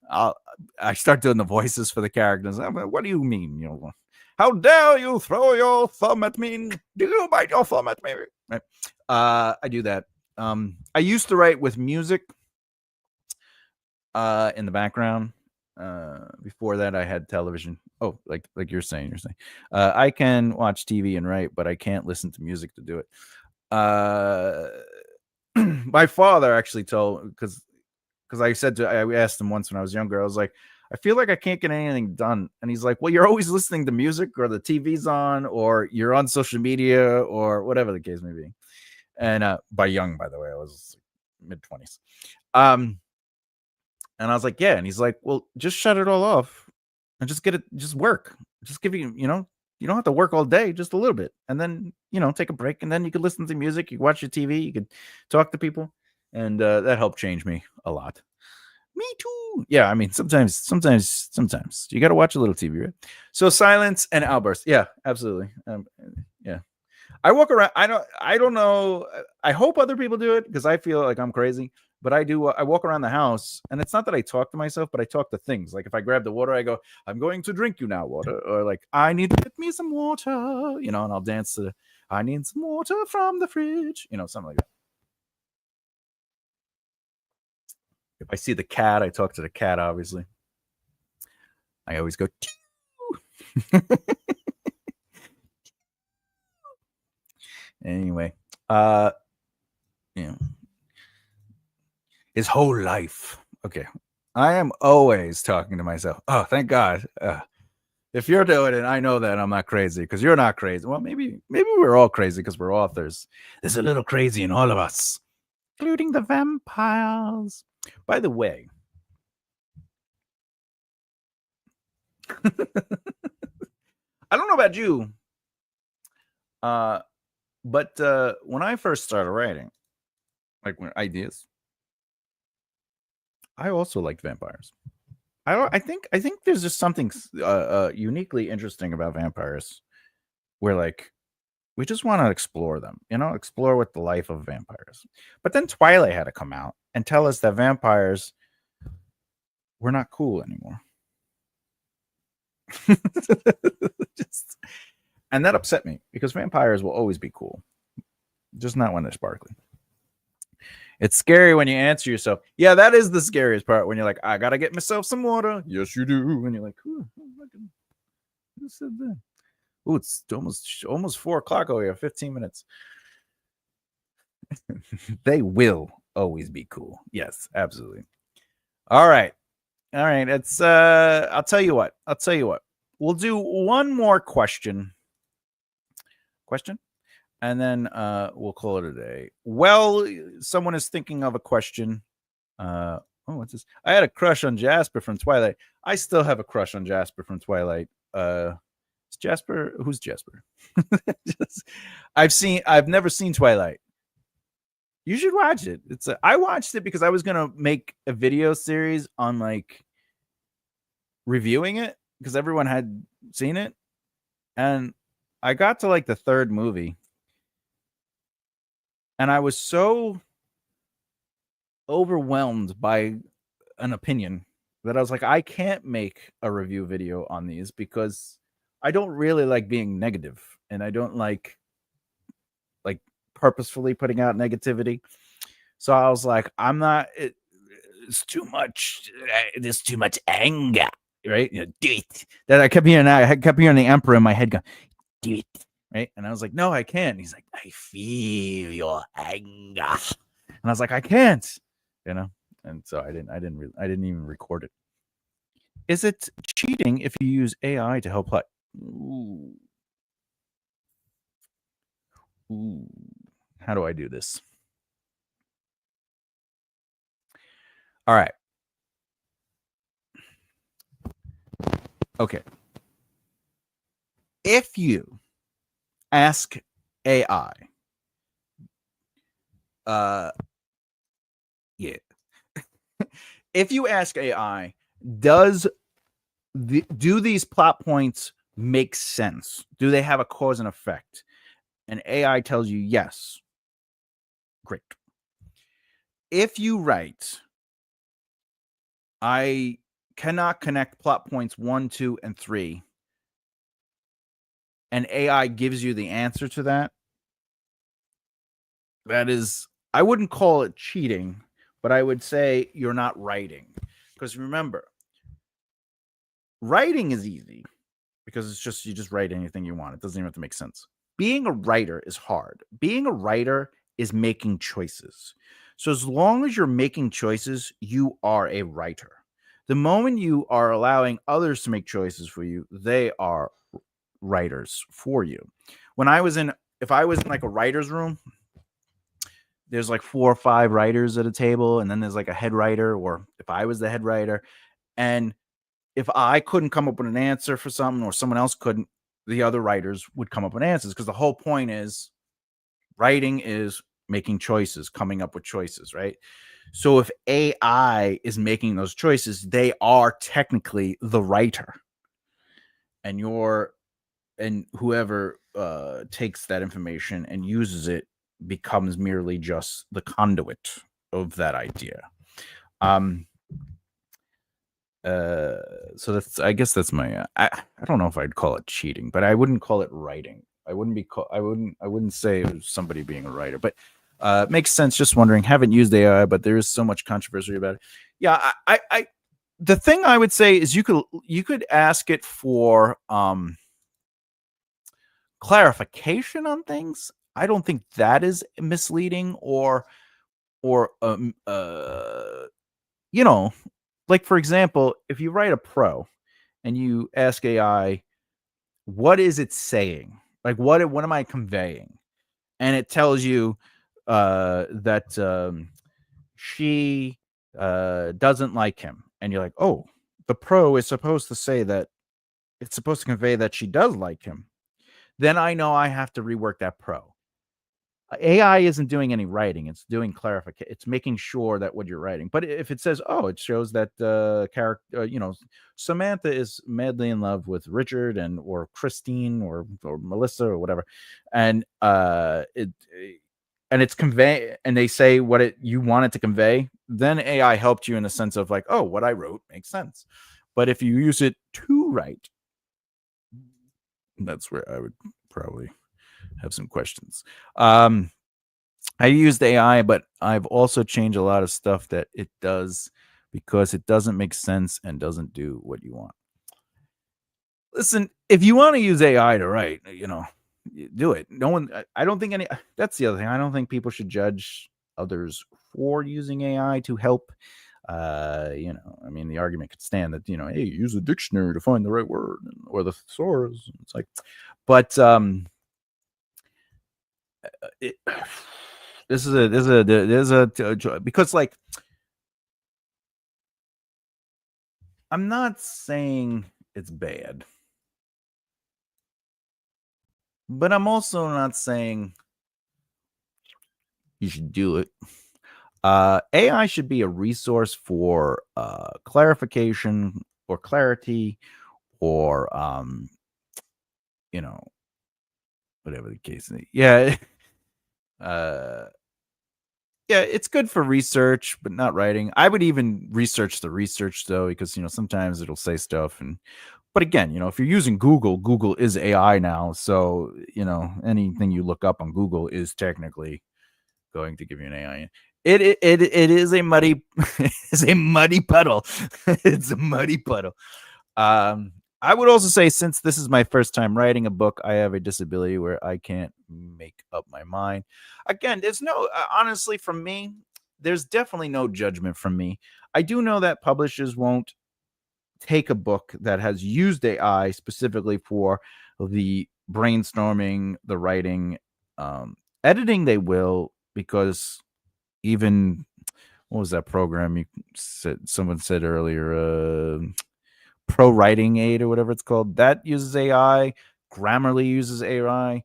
I start doing the voices for the characters. What do you mean? How dare you throw your thumb at me? Do you bite your thumb at me? Right. I do that. I used to write with music in the background. Before that, I had television. Oh, like you're saying. I can watch TV and write, but I can't listen to music to do it. My father actually told, because I asked him once when I was younger, I was like, I feel like I can't get anything done. And he's like, well, you're always listening to music, or the TV's on, or you're on social media, or whatever the case may be. And by young, by the way, I was mid-20s. And I was like, yeah. And he's like, well, just shut it all off and just work. Just give you don't have to work all day, just a little bit. And then, take a break, and then you could listen to music, you could watch your TV, you could talk to people. And that helped change me a lot. Me too. Yeah, I mean, sometimes you got to watch a little TV, right? So silence and outbursts. Yeah, absolutely. Yeah. I walk around. I don't know. I hope other people do it, because I feel like I'm crazy. But I do. I walk around the house, and it's not that I talk to myself, but I talk to things. Like if I grab the water, I go, "I'm going to drink you now, water," or like, "I need to get me some water," and I'll dance to, "I need some water from the fridge," something like that. If I see the cat, I talk to the cat. Obviously, I always go. Anyway, his whole life. Okay. I am always talking to myself. Oh, thank God. If you're doing it, I know that I'm not crazy, because you're not crazy. Well, maybe we're all crazy because we're authors. There's a little crazy in all of us, including the vampires. By the way, I don't know about you, but when I first started writing, like when ideas, I also liked vampires. I think there's just something uniquely interesting about vampires, where like we just want to explore them, explore what the life of vampires. But then Twilight had to come out and tell us that vampires were not cool anymore. Just, and that upset me because vampires will always be cool, just not when they're sparkly. It's scary when you answer yourself. Yeah, that is the scariest part when you're like, I gotta get myself some water. Yes, you do. And you're like, who said that? Oh, it's almost 4 o'clock. Oh, yeah, 15 minutes. They will always be cool. Yes, absolutely. All right. It's I'll tell you what. We'll do one more question. And then we'll call it a day. Well, someone is thinking of a question. What's this? I had a crush on Jasper from Twilight. I still have a crush on Jasper from Twilight. Is Jasper? Who's Jasper? I've never seen Twilight. You should watch it. I watched it because I was gonna make a video series on like reviewing it because everyone had seen it, and I got to like the third movie, and I was so overwhelmed by an opinion that I was like, I can't make a review video on these because I don't really like being negative, and I don't like purposefully putting out negativity. So I was like, it's too much. There's too much anger, right? Do it. That I kept hearing the Emperor in my head going, do it, right? And I was like, no, I can't. He's like, I feel your anger, and I was like, I can't, And so I didn't even record it. Is it cheating if you use AI to help play? Ooh. How do I do this? All right. Okay. If you ask AI, yeah. If you ask AI, do these plot points make sense? Do they have a cause and effect? And AI tells you yes. Great. If you write, I cannot connect plot points 1, 2, and 3, and AI gives you the answer to that, that is, I wouldn't call it cheating, but I would say you're not writing. Because remember, writing is easy because you just write anything you want. It doesn't even have to make sense. Being a writer is hard. Being a writer is making choices. So as long as you're making choices, you are a writer. The moment you are allowing others to make choices for you, they are writers for you. If I was in like a writer's room, there's like 4 or 5 writers at a table, and then there's like a head writer, or if I was the head writer, and if I couldn't come up with an answer for something or someone else couldn't, the other writers would come up with answers, because the whole point is writing is making choices, coming up with choices, right? So if AI is making those choices, they are technically the writer, and whoever takes that information and uses it becomes merely just the conduit of that idea. So I guess that's my I don't know if I'd call it cheating, but I wouldn't call it writing. I wouldn't say it was somebody being a writer, but it makes sense. Just wondering. Haven't used AI, but there is so much controversy about it. Yeah, I the thing I would say is you could ask it for clarification on things. I don't think that is misleading or like, for example, if you write a pro and you ask AI, what is it saying? Like, what am I conveying? And it tells you that she doesn't like him. And you're like, oh, the pro is supposed to say that it's supposed to convey that she does like him, then I know I have to rework that pro. AI isn't doing any writing; it's doing clarification. It's making sure that what you're writing. But if it says, "Oh, it shows that character," Samantha is madly in love with Richard, and or Christine, or Melissa, or whatever, and it's convey, and they say what you want it to convey, then AI helped you in the sense of like, oh, what I wrote makes sense. But if you use it to write, that's where I would probably have some questions. I used AI, but I've also changed a lot of stuff that it does because it doesn't make sense and doesn't do what you want. Listen, if you want to use AI to write, do it. No one, I don't think that's the other thing. I don't think people should judge others for using AI to help. I mean, the argument could stand that, hey, use a dictionary to find the right word or the thesaurus. It's like, but, this is a because like I'm not saying it's bad, but I'm also not saying you should do it. AI should be a resource for clarification or clarity or you know whatever the case is. Yeah. uh Yeah, it's good for research, but not writing. I would even research the research though, because sometimes it'll say stuff but again, if you're using Google, Google is AI now. So, anything you look up on Google is technically going to give you an AI. It is a muddy it's a muddy puddle. It's a muddy puddle. I would also say, since this is my first time writing a book, I have a disability where I can't make up my mind. Again, there's no, honestly, from me, there's definitely no judgment from me. I do know that publishers won't take a book that has used AI specifically for the brainstorming, the writing, editing. They will, because even what was that program you said? Someone said earlier, Pro Writing Aid or whatever it's called, that uses AI. Grammarly uses AI.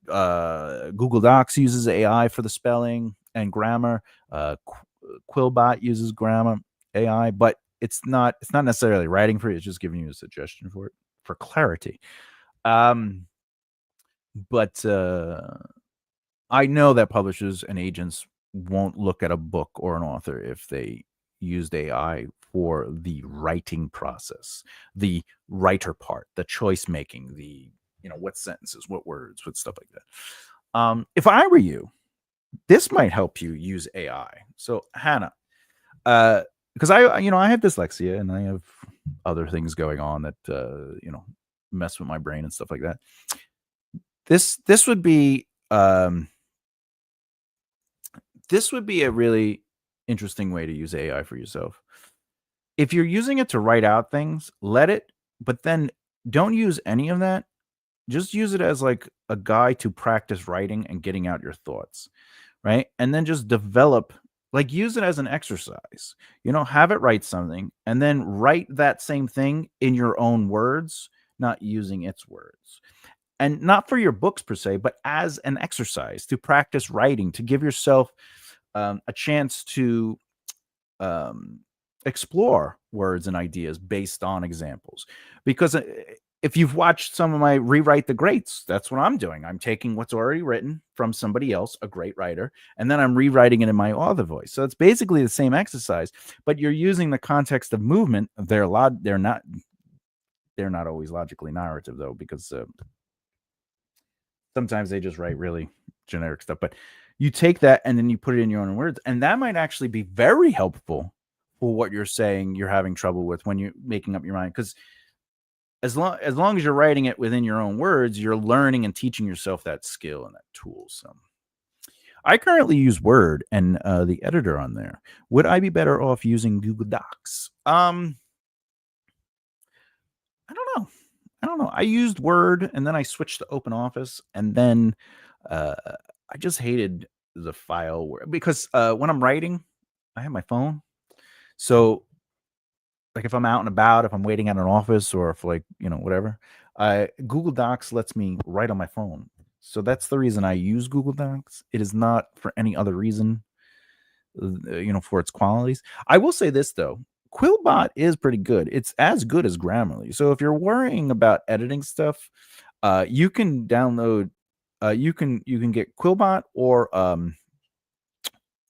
Google Docs uses AI for the spelling and grammar. Quillbot uses grammar AI, but it's not necessarily writing for it. It's just giving you a suggestion for it for clarity. But I know that publishers and agents won't look at a book or an author if they used AI for the writing process, the writer part, the choice making, the what sentences, what words, what stuff like that. If I were you, this might help you use AI. So Hannah, because I have dyslexia and I have other things going on that mess with my brain and stuff like that. This would be a really interesting way to use AI for yourself. If you're using it to write out things, let it, but then don't use any of that. Just use it as like a guide to practice writing and getting out your thoughts, right? And then just develop, like, use it as an exercise. Have it write something and then write that same thing in your own words, not using its words. And not for your books per se, but as an exercise to practice writing, to give yourself a chance to explore words and ideas based on examples. Because if you've watched some of my Rewrite the Greats, that's what I'm doing. I'm taking what's already written from somebody else, a great writer, and then I'm rewriting it in my author voice. So it's basically the same exercise, but you're using the context of movement. They're not always logically narrative though, because sometimes they just write really generic stuff. But you take that and then you put it in your own words, and that might actually be very helpful for what you're saying you're having trouble with when you're making up your mind. Because as long as you're writing it within your own words, you're learning and teaching yourself that skill and that tool. So I currently use Word and the editor on there. Would I be better off using Google Docs? I don't know. I used Word and then I switched to Open Office, and then I just hated the file because when I'm writing, I have my phone. So like if I'm out and about, if I'm waiting at an office, or if like whatever, Google Docs lets me write on my phone. So that's the reason I use Google Docs. It is not for any other reason, for its qualities. I will say this though, Quillbot is pretty good. It's as good as Grammarly. So if you're worrying about editing stuff, you can download, you can get Quillbot or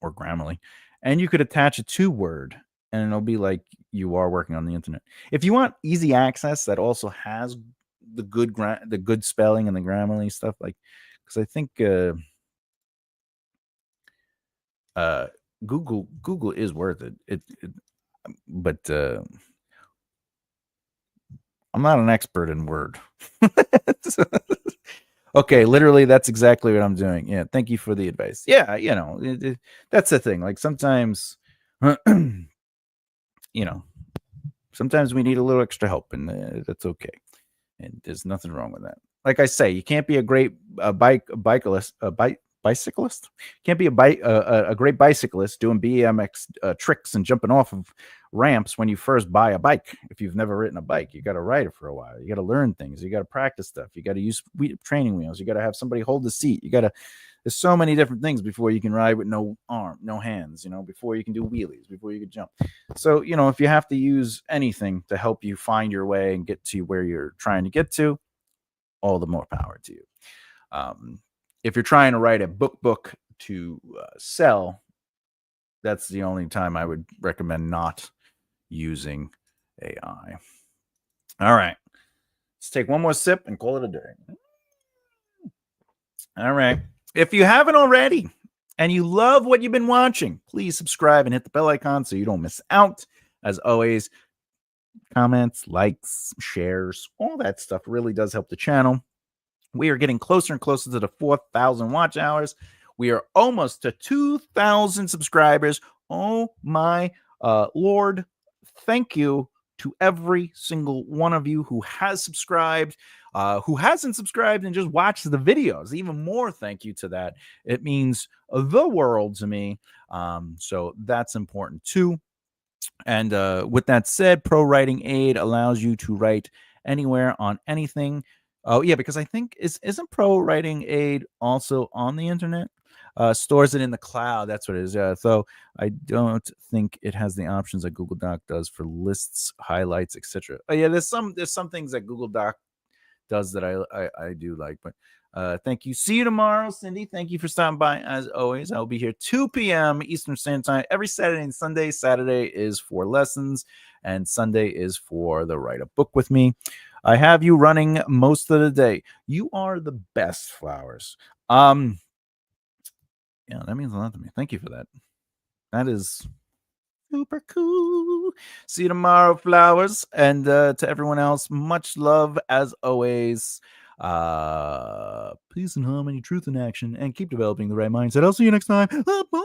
Grammarly, and you could attach it to Word, and it'll be like you are working on the internet. If you want easy access that also has the good spelling and the Grammarly stuff, like because I think Google is worth it. But I'm not an expert in Word. Okay, literally, that's exactly what I'm doing. Yeah, thank you for the advice. Yeah, that's the thing. Like sometimes, sometimes we need a little extra help, and that's okay. And there's nothing wrong with that. Like I say, you can't be a great bicyclist. Can't be a great bicyclist doing BMX tricks and jumping off of ramps when you first buy a bike. If you've never ridden a bike, you got to ride it for a while. You got to learn things. You got to practice stuff. You got to use training wheels. You got to have somebody hold the seat. There's so many different things before you can ride with no arm, no hands, before you can do wheelies, before you can jump. So, if you have to use anything to help you find your way and get to where you're trying to get to, all the more power to you. If you're trying to write a book to sell, that's the only time I would recommend not using AI. All right. Let's take one more sip and call it a day. All right. If you haven't already and you love what you've been watching, please subscribe and hit the bell icon so you don't miss out. As always, comments, likes, shares, all that stuff really does help the channel. We are getting closer and closer to the 4,000 watch hours. We are almost to 2,000 subscribers. Oh my Lord. Thank you to every single one of you who has subscribed, who hasn't subscribed and just watched the videos. Even more thank you to that. It means the world to me. So that's important too. And with that said, Pro Writing Aid allows you to write anywhere on anything. Oh, yeah, because I think isn't Pro Writing Aid also on the internet? Stores it in the cloud. That's what it is. So I don't think it has the options that Google Doc does for lists, highlights, etc. Oh, yeah, there's some things that Google Doc does that I do like. But thank you. See you tomorrow, Cindy. Thank you for stopping by. As always, I'll be here 2 p.m. Eastern Standard Time every Saturday and Sunday. Saturday is for lessons, and Sunday is for the Write a Book with me. I have you running most of the day. You are the best, Flowers. Yeah, that means a lot to me. Thank you for that. That is super cool. See you tomorrow, Flowers. And to everyone else, much love as always. Peace and harmony, truth in action, and keep developing the right mindset. I'll see you next time. Bye.